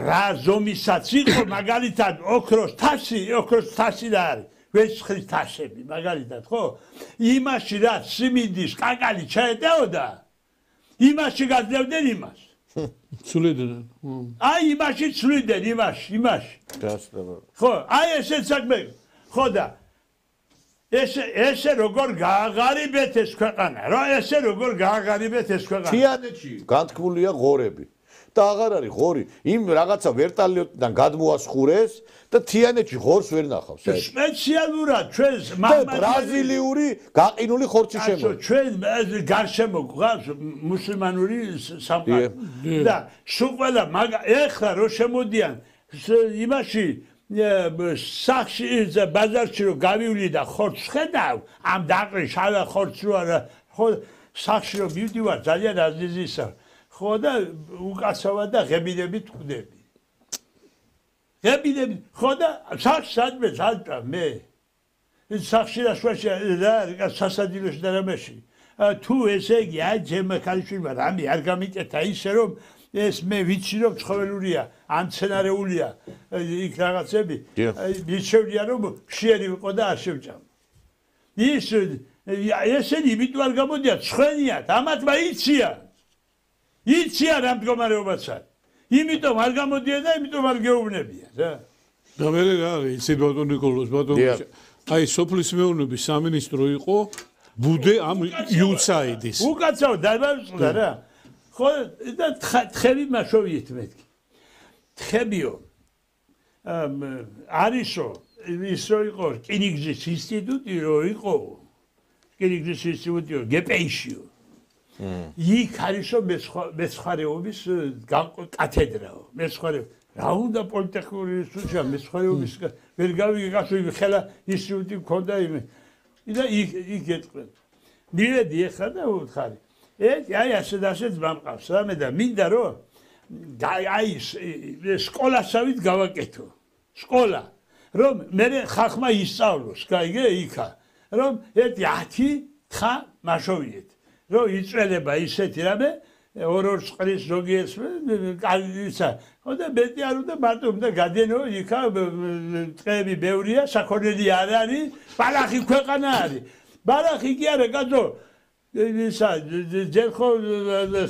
რა ზომისაც იყო მაგალითად ოქროს თასი და არის ვერცხლის თასები მაგალითად ხო იმაში რა სიმინდის კაკალი ჩაეტეოდა იმაში გაძლევდნენ იმას ცვლიდნენ აი იმაში ცვლიდნენ იმაში ხო აი ესეც საქმე ხო და ესე როგორ გააღარიბეთ ეს ქვეყანა რა ესე როგორ გააღარიბეთ ეს ქვეყანა თიანეთში განთქმულია ღორები და აღარ არის ღორი იმ რაღაცა ვერტალიოტიდან გადმოასხურეს და თიანეთში ღორს ვერ ნახავს სპეციალურად ჩვენს ბრაზილიური გაყინული ხორცი შემოგვიყვება ჩვენ გარშემო გვყავს მუსლიმანური სამყარო და სულ ყველა ეხლა რო შემოდიან იმაში სახში ბაზარში რო გავივლი და ხორცს ხედავ ამ დაყრი შავი ხორცს რო არა ხო სახში რო მივდივარ ძალიან აზიზისა ხო და უკაცრავად და ღებინებით ვხვდები ღებინები ხო და საქმე ზალჭა მე ეს სახში რა სასადილოში და რამეში თუ ესე იგი აი ჩემ ქალიშვილმა რამე არ გამიკეთა ისე რომ ეს მე ვიცი რომ ცხოველურია ან მცენარეულია იქ რაღაცები მისჩევია რომ ხშირი ვიყო და არ შევჭამ ის ესენი იმიტომ არ გამოდიან ცხენიათ ამათმა იციან რა მდგომარეობაცაა იმიტომ არ გამოდიან და იმიტომ არ გეუბნებიან რა და მე რა არის იცი ბატონ ნიკოლოზ აი სოფლის მეურნეობის სამინისტრო იყო ბუდე ამ იუცაიდის უკაცრავ დაბავწდა რა ხო და თხები მაშოვიეთ მეთქი თხებიო არისო ისო იყო რკინიგზის ინსტიტუტი რო იყო რკინიგზის ინსტიტუტიო გპ-შიო იქ არისო მეცხვარეობის კათედრაო მეცხვარეობის რა უნდა პოლიტექნიკური ინსტიტუტია მეცხვარეობის ვერ გავიგე გასული ხელა ინსტიტუტი მქონდა იმე და იქ ეთქვენ მივედი ეხლა და უთხარი აი ასე და ასე მომყავს რამე და მინდა რომ აი სკოლასავით გავაკეთო სკოლა რომ მე ხალხმა ისწავლოს გაიგე იქა რომ ერთი 10 თხა მაშოვიეთ რომ იწველება ისეთი რამე ორ წყლის ზოგიერთს კალისა ხო და მეტი არ უნდა მარტო უნდა გადენო იქა წები ბევრია საქონელი არ არის ბალახი ქვეყანა არის ბალახი კი არა კაცო ისა ჯერ ხო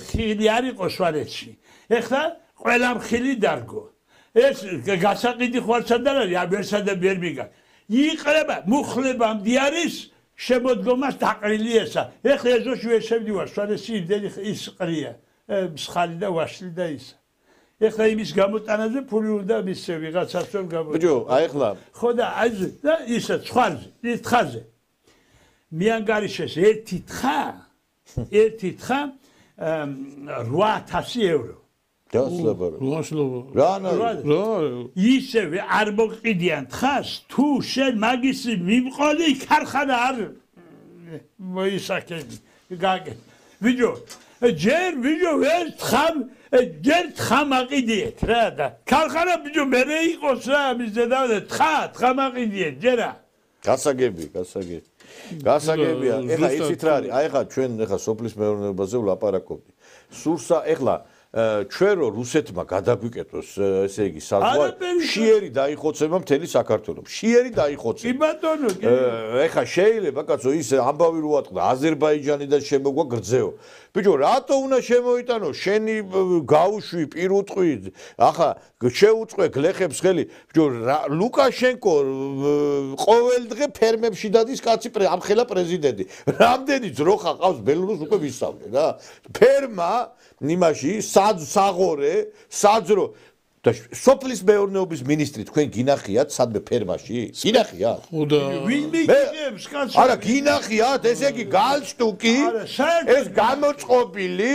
ხილი არ იყო სვანეთში ეხლა ყველა მხილი დარგო ეს გასაყიდი ხوارცად არის ამერსა და ბერმიგა იყრება მუხლებამდე არის შემოდგომას დაყრილი ესა ეხლა ეზოში ვერ შევდივარ სვანეთში იმდენი ის ყრია მსხალი და ვაშლი და ისა ეხლა იმის გამოტანაზე ფული უნდა მისცე ვიღაცას რომ გამო ბიჭო აი ეხლა ხო და აი და ისა ცხარზე ის თხაზე მე ანგარიშეს ერთი თხა 8000 ევრო რა ისევე არ მოგყიდიან თხას თუ შენ მაგისი მიმყოლი ქარხანა არ მოისაკები გაგე ვიდეო ჯერ ვიდეო ეს ჯერ თხა მაყიდიეთ რა და ქარხანა ვიდეო მე იყოს რა მის ზედავე თხა მაყიდიეთ ჯერა გასაგებია ეხლა იცით რა არის აი ეხლა ჩვენ ეხლა სოფლის მეურნეობაზე ვლაპარაკობთ სურსა ეხლა ჩვენ რო რუსეთმა გადაგვიკეთოს ესე იგი საზღვარი შიერი დაიხოცება მთელი საქართველოს შიერი დაიხოცება კი ბატონო ეხლა შეიძლება კაცო ის ამბავი რო ატყდა აზერბაიჯანიდან შემოგვა გრძეო ბიჭო რატო უნდა შემოიტანო შენი გაუშვი პირუტყვი ახლა შეუწყვე გლეხებს ხელი ბიჭო ლუკაშენკო ყოველდღე ფერმებში დადის კაცი ამხელა პრეზიდენტი რამდენი ძროხა ყავს ბელორუსს უკვე ვისწავლე რა ფერმა იმაში საღორე საძრო და სოფლის მეურნეობის მინისტრი თქვენ გინახიათ სადმე ფერმაში გინახიათ ვინ მიგებს კაცო არა გინახიათ ესე იგი გალშტუკი ეს გამოწყობილი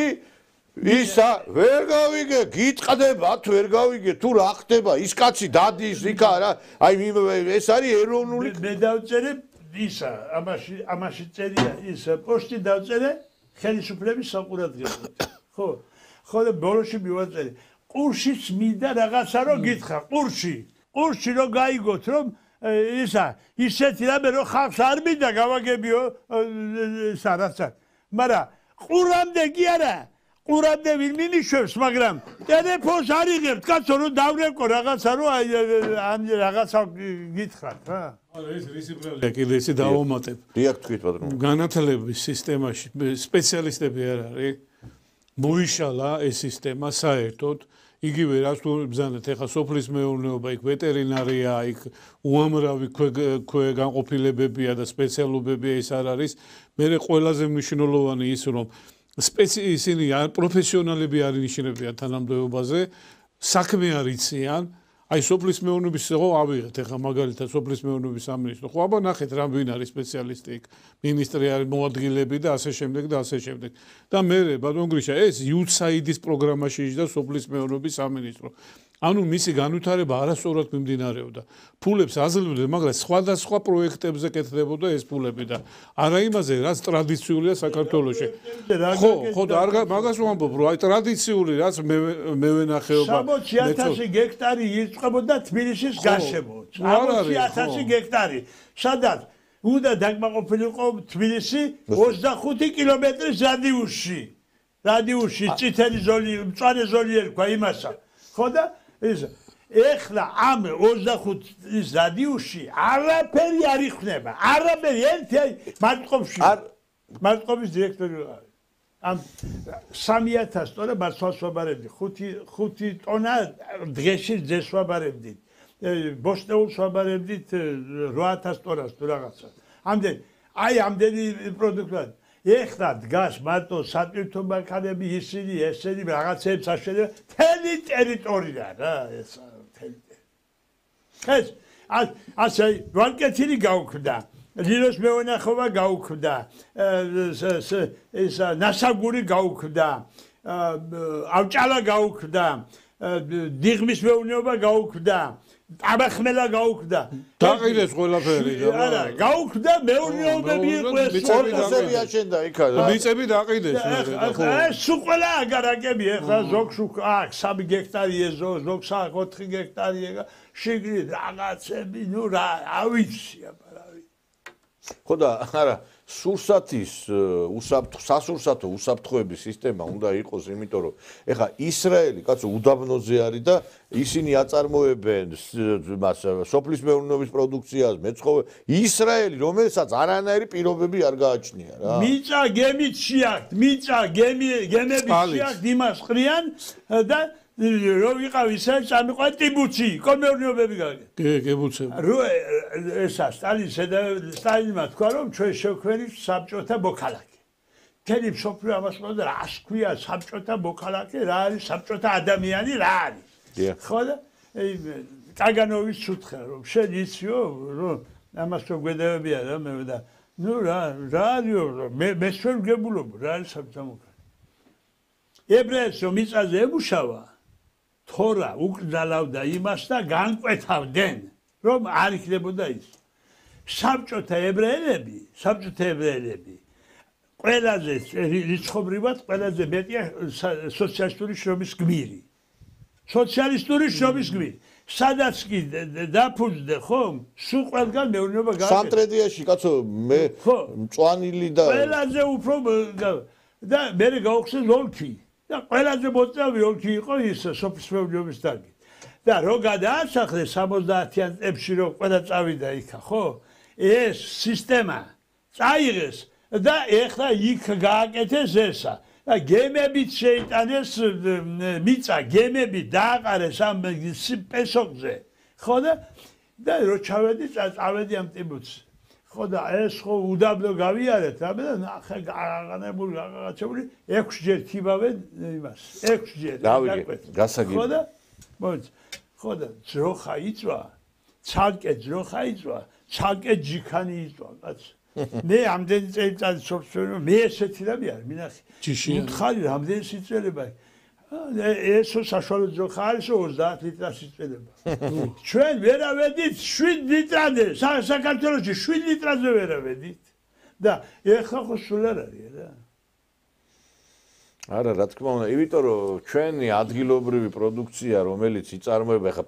ისა ვერ გავიგე გიტყდება თუ ვერ გავიგე თუ რა ხდება ის კაცი დადის იქა რა აი ეს არის ეროვნული მე დავწერე ისა ამაში წერია ის პოსტი დავწერე ხელისუფლების საყურადღებოდ ხო და ბოლოში მივაწერე ყურშიც მინდა რაღაცა რომ გითხრა ყურში რომ გაიგოთ რომ ისა ისეთი რამე რომ ხალხს არ მინდა გავაგებიო ისა რაცა მაგრამ ყურამდე კი არა ყურამდე ვინ მინიშნებს მაგრამ ტელეფონს არ იღებთ კაცო რომ დავრეკო რაღაცა რომ ამ რაღაცა გითხრათ რა ეს რისი პრობლემაა კიდე ისე დავამატებ დიახ თქვით ბატონო განათლების სისტემაში სპეციალისტები არ არის მოიშალა ეს სისტემა საერთოდ იგივე რაც ბრძანეთ ეხა სოფლის მეურნეობა იქ ვეტერინარია იქ უამრავი განყოფილებებია და სპეციალობებია ის არ არის მე ყველაზე მნიშვნელოვანი ის რომ ისინი პროფესიონალები არ ინიშნებიან თანამდებობაზე საქმე არ იციან აი სოფლის მეურნეობის ხო ავიღეთ ეხა მაგალითად სოფლის მეურნეობის სამინისტრო ხო აბა ნახეთ რა ვინ არის სპეციალისტი იქ მინისტრი არის მოადგილეები და ასე შემდეგ და ასე შემდეგ და მე ბატონ გრიშა ეს იუცაიდის პროგრამაში იჯდა სოფლის მეურნეობის სამინისტრო ანუ მისი განვითარება არასწორად მიმდინარეობდა. ფულებს აძლევდნენ, მაგრამ სხვადასხვა პროექტებზე კეთდებოდა ეს ფულები და არა იმაზე, რაც ტრადიციულია საქართველოში. ხო, მაგას ვამბობ, რომ აი ტრადიციული რაც მევენახეობა 60,000 გექტარი იწყებოდა თბილისის გარშემო. 60,000 გექტარი. სადაც უნდა დაკმაყოფილიყო თბილისი 25 კილომეტრის რადიუსში წითელი ზოლი, მწვანე ზოლი ერქვა იმასა. ხო და ეხლა ამ 25 რადიუსში არაფერი არ იხსნება. არაფერი ერთი მარტყოფის დირექტორი ამ 3,000 ტონა ბაცვას ვაბარებდი, 5 ტონა დღეში ძეს ვაბარებდით. ბოსტეულს ვაბარებდით 8,000 ტონას თუ რაღაცა. ამდენი პროდუქტად. ეხლა დგას მარტო სატვირთო მანქანები ისინი ესენი რაღაცებს აშენებენ თელი ტერიტორია რა ეს თელი. ეს ასე ვარკეთილი გაუქმდა. ლიოს მეუნახობა გაუქმდა. ეს ნასაგური გაუქმდა. ავჭალა გაუქმდა. დიღმის მეურნეობა გაუქმდა. აბახმელა გაუქმდა. დაყიდეს ყველაფერი და არა, გაუქმდა მეურნეობები იყო ეს. ორგანიზები აშენდა იქ. მიწები დაყიდეს. ეს სულ ყველა აგარაკები ეხლა ზოგს აქ 3 გექტარი ეზო, ზოგს აქ 4 გექტარი შიგნით რაღაცები, ნუ რა, ავიცი აბა. ხო და არა სურსათის სასურსათო უსაფრთხოების სისტემა უნდა იყოს, იმიტომ რომ ეხა ისრაელი კაცო უდაბნოზე არის და ისინი აწარმოებენ მას სოფლის მეურნეობის პროდუქციას, მეცხოველეობას. ისრაელი, რომელსაც არანაირი პირობები არ გააჩნია რა. მიწა გემით შეაქვთ, გემები შეაქვთ იმას ყრიან და რო ვიყავ ისე წამიყვა ტიბუცი, კომეურნეობები გაგე. გებუცები. ესა სტალინმა თქვა რომ ჩვენ შევქმნით საბჭოთა მოქალაქე. მთელი მსოფლიო ამას ყვება და რას ქვია საბჭოთა მოქალაქე, რა არის საბჭოთა ადამიანი, რა არის. ხო და კაგანოვის უთხრა რომ შენ იციო რომ ამას რო გვედავებია რა მე და ნუ რა არისო მე შენ გებულობ რა არის საბჭოთა მოქალაქე. ებრაელს რომ მიწაზე ემუშავა თორა უკრძალავდა იმას და განკვეთავდნენ რომ არ იქნებოდა ის. საბჭოთა ებრაელები ყველაზე რიცხობრივად ყველაზე მეტია სოციალისტური შრომის გმირი. სადაც კი დაფუძნდა ხომ სულ ყველგან მეურნეობა გააკეთა. სამტრედიაში კაცო მე მწვანილი და ყველაზე უფრო და მე გაუხსნეს ოლქი და ყველაზე მოწევი ოლქი იყო ის სოფლის მეურნეობის დარგი. და რო გადაასახლეს 70-იან წლებში რო ყველა წავიდა იქა, ხო? ეს სისტემა წაიღეს და ეხლა იქ გააკეთეს ესა. და გემებით შეიტანეს მიწა, გემებით დააყარეს ამ პესოქზე. ხო და რო წავედი ამ ტიბუცს. ხო და ეს ხო უდაბნო გავიარეთ, და ნახე გააღანებული, გაგაცებული 6-ჯერ თიბავენ იმას. 6-ჯერ. გასაგები. ხო და ძროხა იწვა, ცალკე ძროხა იწვა, ცალკე ჯიქანი იწვა, კაც. მე ამდენი წელიწადი სოფსვენო მე ესეთი რამე არ მინახე. უთხარი რამდენი სიწელება. ესო საშუალო ძროხა არის 30 ლიტრას იწელება. ჩვენ ვერავედით 7 ლიტრაზე, საქართველოში 7 ლიტრაზე ვერავედით. და ეხლა ხო სულ არ არის რა. არა, რა თქმა უნდა, იმიტომ რომ ჩვენი ადგილობრივი პროდუქცია, რომელიც იწარმოება, ხა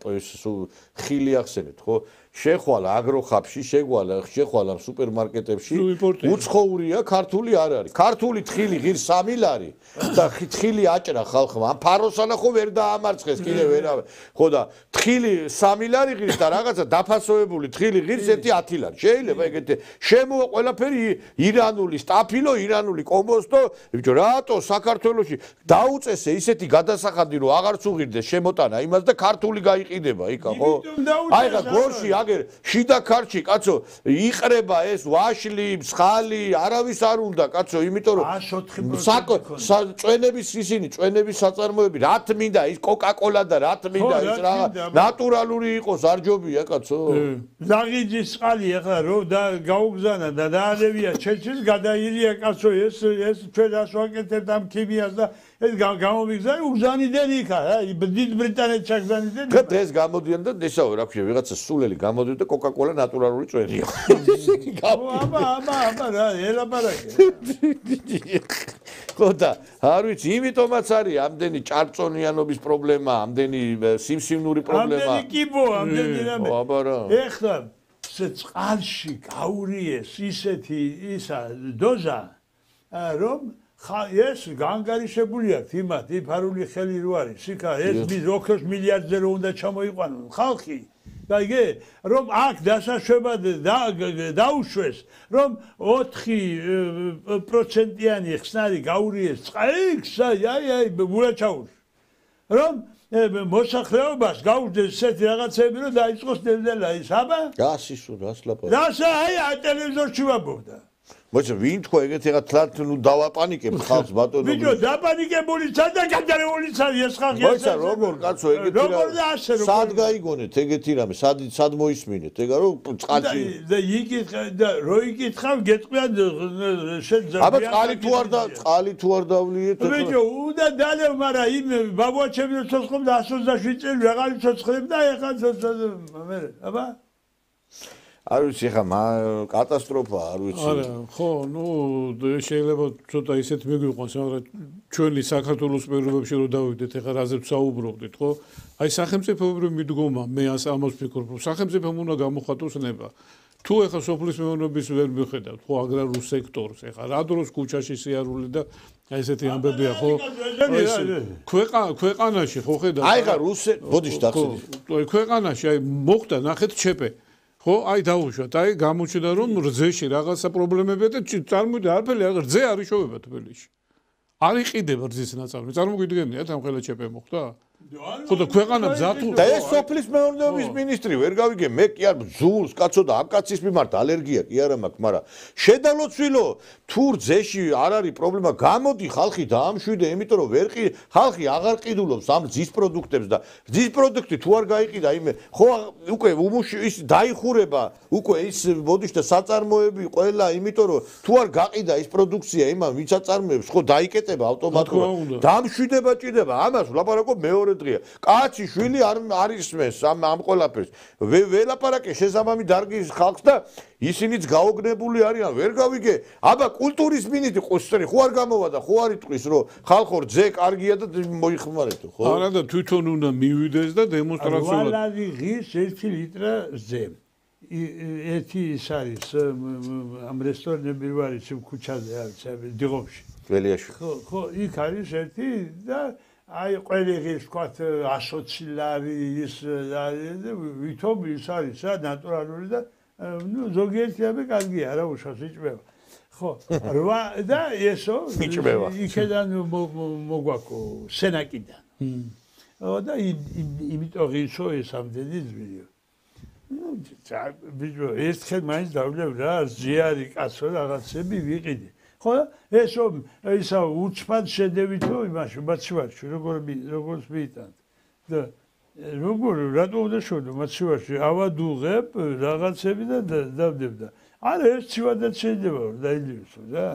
ხილი ახსენეთ, ხო? შეხვალა აგროხაბში, შეხვალა სუპერმარკეტებში, უცხოურია, ქართული არ არის. ქართული თხილი ღირს 3 ლარი და თხილი აჭრა ხალხმა. ამ ფაროსანა ხო ვერ დაამარცხეს კიდევ ვერავე. ხო და თხილი 3 ლარი ღირს და რაღაცა დაფასოვებული თხილი ღირს 10 ლარი. შეიძლება ეგეთი შემოა ყველაფერი ირანული სტაფილო, ირანული კომბოსტო, ბიჭო, რატო საქართველოში დაუწესე ისეთი გადასახადი რომ აღარც უღირდეს შემოტანა იმას და ქართული გაიყიდება იქა, ხო? აი ხა გორში შიდა ქარჩი კაცო იყრება ეს ვაშლი, მსხალი, არავის არ უნდა კაცო, იმიტომ რომ წვენების ისინი, წვენების საწარმოები, რა თმინდა ის კოკა-კოლა და რა თმინდა ის რა ნატურალური იყოს, არ ჯობია კაცო. ლაღიძის წყალი ახლა რო გაუგზანა და დაალევია ჩეჩის გადაილია კაცო ეს ჩვენ რას ვაკეთებთ ამ ქიმია გერმანიას და ეს გამომიგზავნა უგზავნიდნენ იქა, დიდ ბრიტანეთს ჩაგზავნიდნენ. დღეს გამოდიან და ესაო რა ქვია, ვიღაცა სულელი გამოდიოდა და კოკა-კოლა ნატურალური წვენია. აბა რა, ელაპარაკე. ხო და არ ვიცი, იმიტომაც არის ამდენი ჭარბწონიანობის პრობლემა, ამდენი სიმსივნური პრობლემა. ამდენი კიბო, ამდენი რამე. აბა რა. ეხლა წყალში გაურიეს ისეთი ისა დოზა, რომ ეს განგარიშებული აქვს იმათ, იფარული ხელი რო არის, იქა ეს ოქროს მილიარდზე რო უნდა ჩამოიყვანონ ხალხი. და იგე რომ აქ დასაშვებად დაუშვეს რომ 4%-იანი ხსნარი გაურიეს წყალს აი მურაჩაურს რომ მოსახლეობას გაუძეს ესეთი რაღაცები რომ დაიწყოს ნელ-ნელა ის აბა გასისო რას ლაპარაკი რასა აი ტელევიზორში ვაბობდა მოიცა ვინ თქვა ეგეთი რაღაც თლათ ნუ დავაპანიკებ ხალხს ბატონო ბიჭო დაპანიკებული სადა გადარეული ეს ხალხი მოიცა როგორ კაცო ეგეთი რა სად გაიგონეთ ეგეთი რამე სად მოისმინეთ ეგა რომ წყალში და იკითხა და რო იკითხავ გეტყვიან შეძაბი აბა წყალი თუ არ დავლიეთ ბიჭო უნდა დალევ მაგრამ იმ ბაბუაჩები რო ცოცხლობ და 127 წელი ვეღარ ცოცხლებ და ეხლა მე აბა არ ვიცი ხა კატასტროფა არ ვიცი არა ხო ნუ შეიძლება ცოტა ისეთ მიგვიყვანს მაგრამ ჩვენი საქართველოს პირობებში რომ დავიდეთ ეხლა რაზეც საუბრობდით ხო აი სახელმწიფოებრივი მიდგომა მე ამას ვფიქრობ რომ სახელმწიფომ უნდა გამოხატოს ნება თუ ეხლა სოფლის მეურნეობის ვერ მიხედავთ ხო აგრარულ სექტორს ეხლა რა დროს ქუჩაში სიარული და აი ესეთი ამბებია ხო ქვეყანაში ხო ხედავთ აი ხა ბოდიში დახსენე ქვეყანაში აი მოხდა ნახეთ ჩეპე ხო აი დაუშვათ აი გამოჩნდა რომ რძეში რაღაცა პრობლემებია და წარმოვიდგინე არაფერი რძე არ იშოვება თბილისში არ იყიდება რძის ნაწარმი წარმოგიდგენიათ ამ ხელა ჩეპე მოხდა ხო და ქვეყანა მზათუ და ეს სოფლის მეურნეობის მინისტრი ვერ გავიგე მე კი არ ბძულს კაცო და ამ კაცის მიმართ ალერგია კი არა მაქვს მაგრამ შედალოცვილო თუ რძეში არ არის პრობლემა გამოდი ხალხი დაამშვიდე იმიტომ რომ ვერ ხალხი აღარ ყიდულობს ამ რძის პროდუქტებს და რძის პროდუქტი თუ არ გაიყიდა იმე ხო უკვე ის დაიხურება უკვე ის ბოდიში და საწარმოები ყველა იმიტომ რომ თუ არ გაყიდა ის პროდუქცია იმან ვინც აწარმოებს ხო დაიკეტება ავტომატურად დამშვიდება ჭირდება ამას ვლაპარაკობ მეორე დღეა კაცი შვილი არ ისმენს ამ ყველაფერს ველაპარაკე შესაბამი დარგის ხალხს და ისინიც გაოგნებული არიან ვერ გავიგე აბა კულტურის მინისტრი ყუსტრი ხო არ გამოვა და ხო არ იტყვის რომ ხალხო რძე კარგია და მოიხმარეთო ხო არა და თვითონ უნდა მივიდეს და დემონსტრაციულად ვალავი ღირს 1 ლიტრა რძე ერთი ის არის ამ რესტორნები ვარ ის ქუჩაზე არის დიღომში ველიაში ხო იქ არის ერთი და აი ყველიღის თქვათ 120 ლარი ის ვითომ ის არის რა ნატურალური და ნუ ზოგიერთი ამე კარგია რა უშავს იჭმება ხო რვა და ესო იქიდან მოგვაქო სენაკიდან და იმიტომ ისო ეს ამდენი ძვირი ნუ ბიჭო ერთხელ მაინც დავლევ რა ზიარი კაცო რაღაცები ვიყიდე ხო ესო ისა უცბად შედევითო იმაში მაცივარში როგორც მიიტანთ და როგორ რატო უნდა შევდო მაცივარში ავადუღებ რაღაცები და დავდებ და არა ეს ცივადაც შეიძლება დაილიოსო რა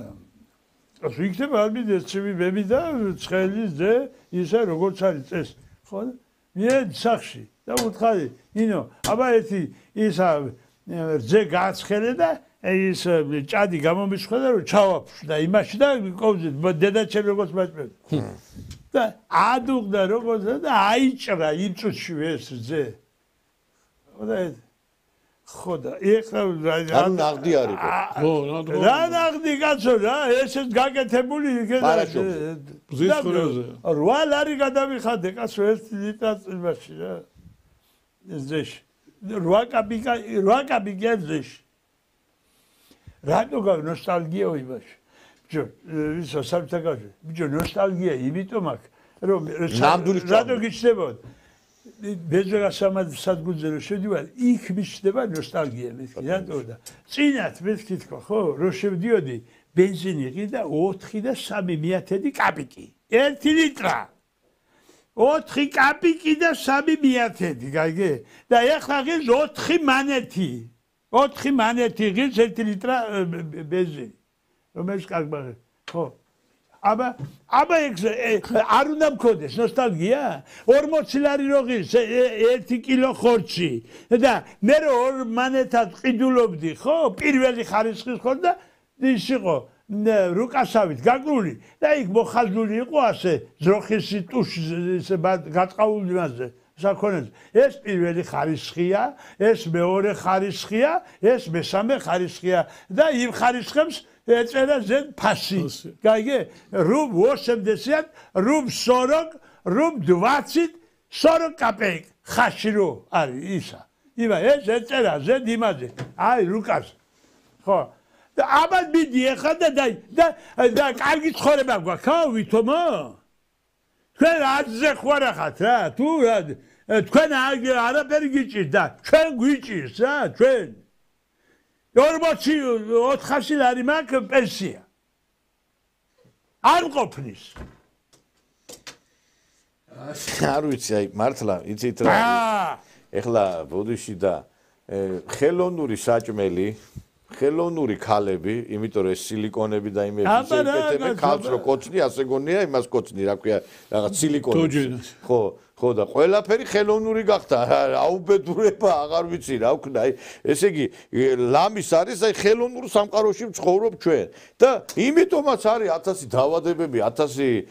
ასე იქნება ალბათ ეს ცივი ბები და ცხელი ზე ისა როგორც არის წეს ხო მე სახში და უთხარი ნინო აბა ერთი ისა ზე გააცხელე და ის ჭადი გამომიცხადა რომ ჩავაფშდა იმაში და ყოფზით დედაჩემ როგორც მაჭმევდა და ადუღდა როგორც და აიჭრა იმ წუთში ეს ზე ხო და ეხლა რა ნაღდი არის ხო რა ნაღდი კაცო რა ესეც გაკეთებული იქნება ზის ხროზე 8 ლარი გადავიხადე კაცო 1 ლიტრა წვიმაში რა ზეში 8 კაპიკა ზეში რატო ნოსტალგია იმაში ბიჭო ვისა სამთაგაში ბიჭო ნოსტალგია იმიტომ აქვს რომ რატო გიჩნდებოდ ბეძრა სადგურზე რომ შევდივარ იქ მიჩნდება ნოსტალგია მეთქი რატო და წინათ მეთქი თქვა ხო რომ შევდიოდი ბენზინი ყიდა 4 და 3/10 კაპიკი 1 ლიტრა 4 კაპიკი და 3/10 გაიგე და ეხლა ღირს 4 მანეთი 4 მანეთი ღირს 1 ლიტრა ბენზინი რომელიც კარგია ხო აბა არ უნდა მქონდეს ნოსტალგია 40 ლარი როგის 1 კილო ხორცი და მე რომ მანეთად ყიდულობდი ხო პირველი ხარისხის ხორცი და ის იყო რუკასავით გაკრული და იქ მოხაზული იყო ასე ძროხისი ტუში ესე გაწყაული მასზე საქონელს ეს პირველი ხარისხია ეს მეორე ხარისხია ეს მესამე ხარისხია და იმ ხარისხებს ეწერა ზედ ფასი გაიგე რუბ 80 რუბ 40 რუბ 20 40 კაპეიკ ხაში რო არის ისა იბა ეს ეწერა ზედ იმაზე აი რუკას ხო და აბა მიდი ახლა და კარგი ცხოვრება გვაქვს ხო ვითომო თქვენ აზზე ხوار ახათ რა თუ თქვენ არაფერი გიჭირთ და ჩვენ გვიჭირს რა ჩვენ 400 ლარი მაქვს პენსია არ ყოფნის არ ვიცი აი მართლა იცით რა ეხლა ბოდიში და ხელოვნური საჭმელი ხელოვნური ქალები, იმიტომ რომ ეს სილიკონები და იმები შეეკეთებენ ქალს რო კოცნი, ასე გონია იმას კოცნი, რა ქვია, რაღაც სილიკონი. ხო და ყველაფერი ხელოვნური გახდა, აუბედურება, აღარ ვიცი რა ვქნა. ესე იგი, ლამის არის აი ხელოვნურ სამყაროში ვცხოვრობ ჩვენ. და იმიტომაც არის 1000 დაავადებები, 1000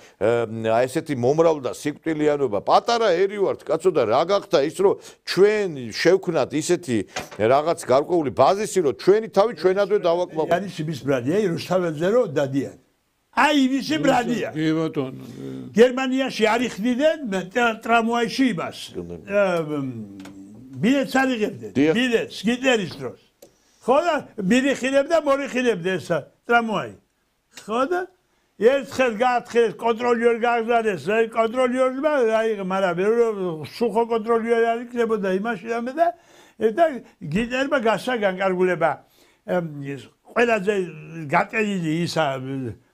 აი ესეთი მომრავლდა სიკვდილიანობა. პატარა ერი ვართ, კაცო და რა გახდა ის რომ ჩვენ შევქნათ ისეთი რაღაც გარკვეული ბაზისი, რომ ჩვენი თავი ჩვენადვე დავაკმაყოფილოთ. არის იმის ბრალია, რუსთაველზე რო დადიან. აი იმისი ბრალია. კი ბატონო. გერმანიაში არიხდნენ ტრამვაიში იმას. ბილეთს არიღებდნენ. ბილეთს გიტერის დროს. ხო და მირიხილებდა, მორიხილებდა ეს ტრამვაი. ხო და ერთხელ გაათხეს კონტროლიორი გააგზავნეს, კონტროლიორმა აი მაგრამ სუხო კონტროლიორი არ იქნებოდა იმაში რამე და გიტერმა გასა განკარგულება. ყველაზე გატენილი ისა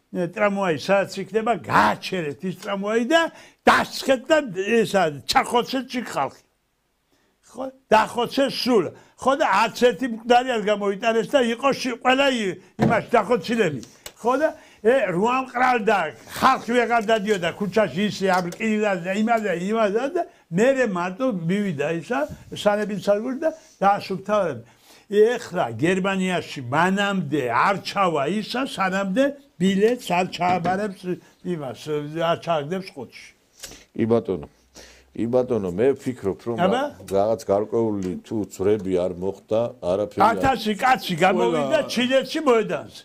ტრამვაი სადაც იქნება გააჩერეთ ის ტრამვაი და დასხეთ და ესა ჩახოცეთ ჩიქ ხალხი ხო დახოცეს სულ ხო და 11 მკვდარი არ გამოიტანეს და იყო ყველა იმას დახოცილები ხო და რუამყრალდა ხალხი ვეღარ დადიოდა ქუჩაში ისე ამ კიდაზე იმაზე და მე მარტო მივიდა ისა სანებისმსარგული და დაასუფთავებ ეხლა გერმანიაში მანამდე არ ჩავა ისა სანამდე ბილეთს არ ჩააბარებს იმას არ ჩააგდებს ყუთში კი ბატონო მე ვფიქრობ რომ რაღაც გარკვეული თუ ძრები არ მოხდა არაფერი 1000 კაცი გამოვიდა ჩინეთში მოედანზე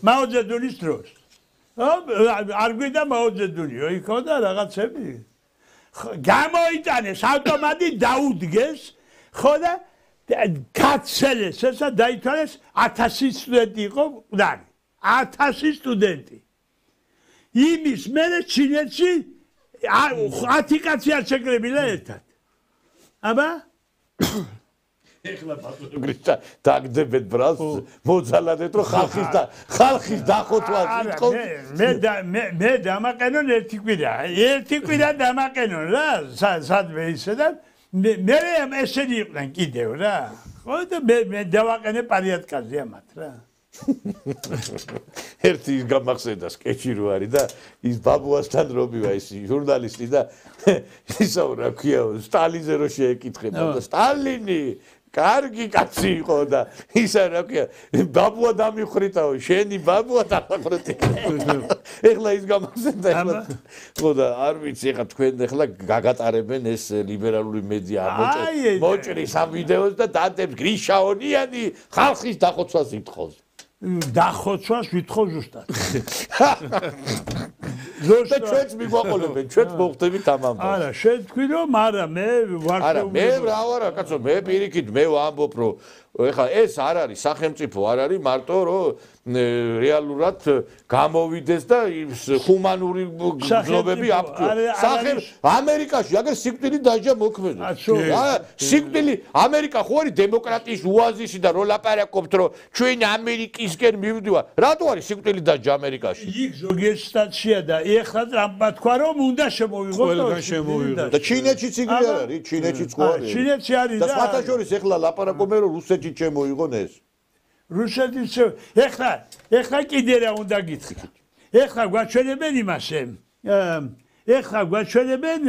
მაოძედუნის დროს არ გვიდა მაოძედუნიო იქო და რაღაცები გამოიტანეს ავტომატი დაუდგეს ხო და გაცელეს ესა დაითვალეს 1000 სტუდენტი იყო მკვდარი 1000 სტუდენტი იმის მერე ჩინეთში 10 კაცი არ შეკრებილა ერთად აბა ეხლა ბატონო დაგდებეთ ბრალს მოძალადეთ რომ ხალხის დახოცვას იტყობ მე დამაყენონ ერთი კვირა დამაყენონ რა სადმე ისე და მე ესენი იყვნენ კიდევ რა ხო და მე დავაყენე პარიატკაზე ამათ რა ერთი გამახსენდა სკეჩი რო არის და ის ბაბუასთან რომივა ის ჟურნალისტი და ისა რა ქვია სტალინზე რო შეეკითხება და სტალინი კარგი კაცი იყო და ისა რა ქვია ბაბუა დამიხრიტაო შენი ბაბუა დამიხრიტე ეხლა ის გამახსენდა ეხლა ხო და არ ვიცი ეხლა თქვენ ეხლა გაგატარებენ ეს ლიბერალური მედია მოჭრის ამ ვიდეოს და დადებს გრიშაონიანი ხალხის დახოცვას ითხოვს დახოცვას ვითხოვ ზუსტად და ჩვენც მიგვაყოლებენ ჩვენც მოხდებით ამ ამბავს არა შენ თქვი რომ არა მე ვარ არა მე რა ვარა კაცო მე პირიქით მე ვამბობ რომ ეხლა ეს არ არის სახელმწიფო არ არის მარტო რომ რეალურად გამოვიდეს და ჰუმანური გზნობები აქვს ამერიკაში აგერ სიკვდილი დაჟა მოქმედებს სიკვდილი ამერიკა ხო არის დემოკრატიის ოაზისი და რო ლაპარაკობთ რომ ჩვენ ამერიკისკენ მივდივართ რატო არის სიკვდილი დაჟა ამერიკაში იქ ზოგიერთ სტატია და ეხლა ტრამპმა თქვა რომ უნდა შემოვიღოთ ყველგან შემოვიღოთ და ჩინეთშიც იგივე არის ჩინეთშიც ხო არის ჩინეთში არის და სხვათა შორის ეხლა ლაპარაკობენ რომ რუსეთში შემოიღონ ეს რუსეთის ეხლა კიდე რა უნდა გითხრათ ეხლა გვაჩვენებენ იმასე. ეხლა გვაჩვენებენ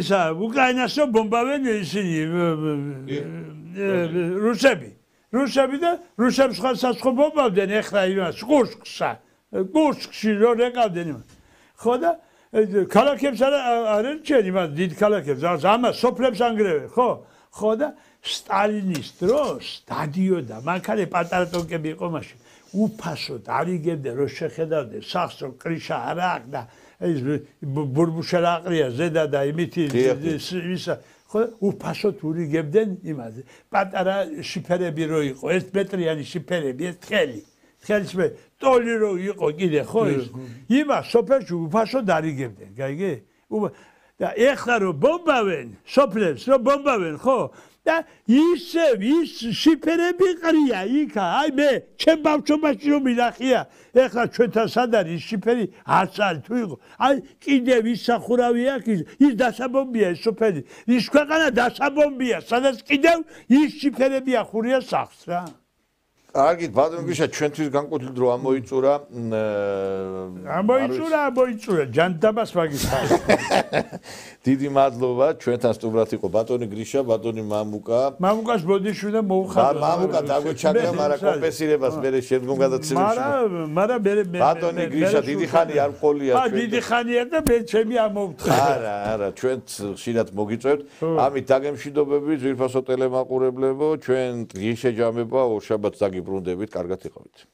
ისა უკრაინასო ბომბავენ ისინი რუსები და რუსებს ხალხს ხობობდნენ ეხლა იმას კურსკში რო რეკავდნენ იმას. ხო და ქალაქებს არ ერჩენ იმას დიდ ქალაქებს ამას სოფლებს ანგრევენ ხო და სტალინის დროს დადიოდა მანქანე პატარა ტონკები იყო მაშინ უფასოდ არიგებდა რო შეხედავდნენ სახს რომ კრიშა არ აქვს და ეს ბურბუშა რა აყრია ზედა და იმითი ისა ხო უფასოდ ურიგებდნენ იმაზე პატარა შიფერები რო იყო 1 მეტრიანი შიფერები ეს თხელის მე ტოლი რო იყო კიდე ხო ის იმას სოფელში უფასოდ არიგებდნენ გაიგე და ეხლა რო ბომბავენ სოფლებს რო ბომბავენ ხო და ის შიფერები ყრია იქა აი მე ჩემ ბავშვობაში რომ მინახია ეხლა ჩვენთან სად არის შიფერი არც არის თუ იყო აი კიდევ ის სახურავი აქვს ის დასაბომბია ეს სოფელი ის ქვეყანა დასაბომბია სადაც კიდევ ის შიფერები ახურია სახს რა კარგით ბატონო გრიშა ჩვენთვის განკვეთილ დრო ამოიწურა ჯანდაბას მაგის დიდი მადლობა ჩვენთან სტუმრად იყო ბატონი გრიშა ბატონი მამუკას ბოდიშვილი და მოუხდა მამუკა დაგვეჩაგდა მაგრამ კომპენსირებას მე შემდგომ გადაცემებში მაგრამ ბატონი გრიშა დიდი ხანი არ მყოლია ჩვენ დიდი ხანია და მე ჩემი ამოვთხარ არა ჩვენც ხშირად მოგიწევთ ამით დაგემშვიდობები ძვირფასო ტელემაყურებლებო ჩვენ დღის შეჯამება ორ შაბათს დაგიბრუნდებით კარგად იყავით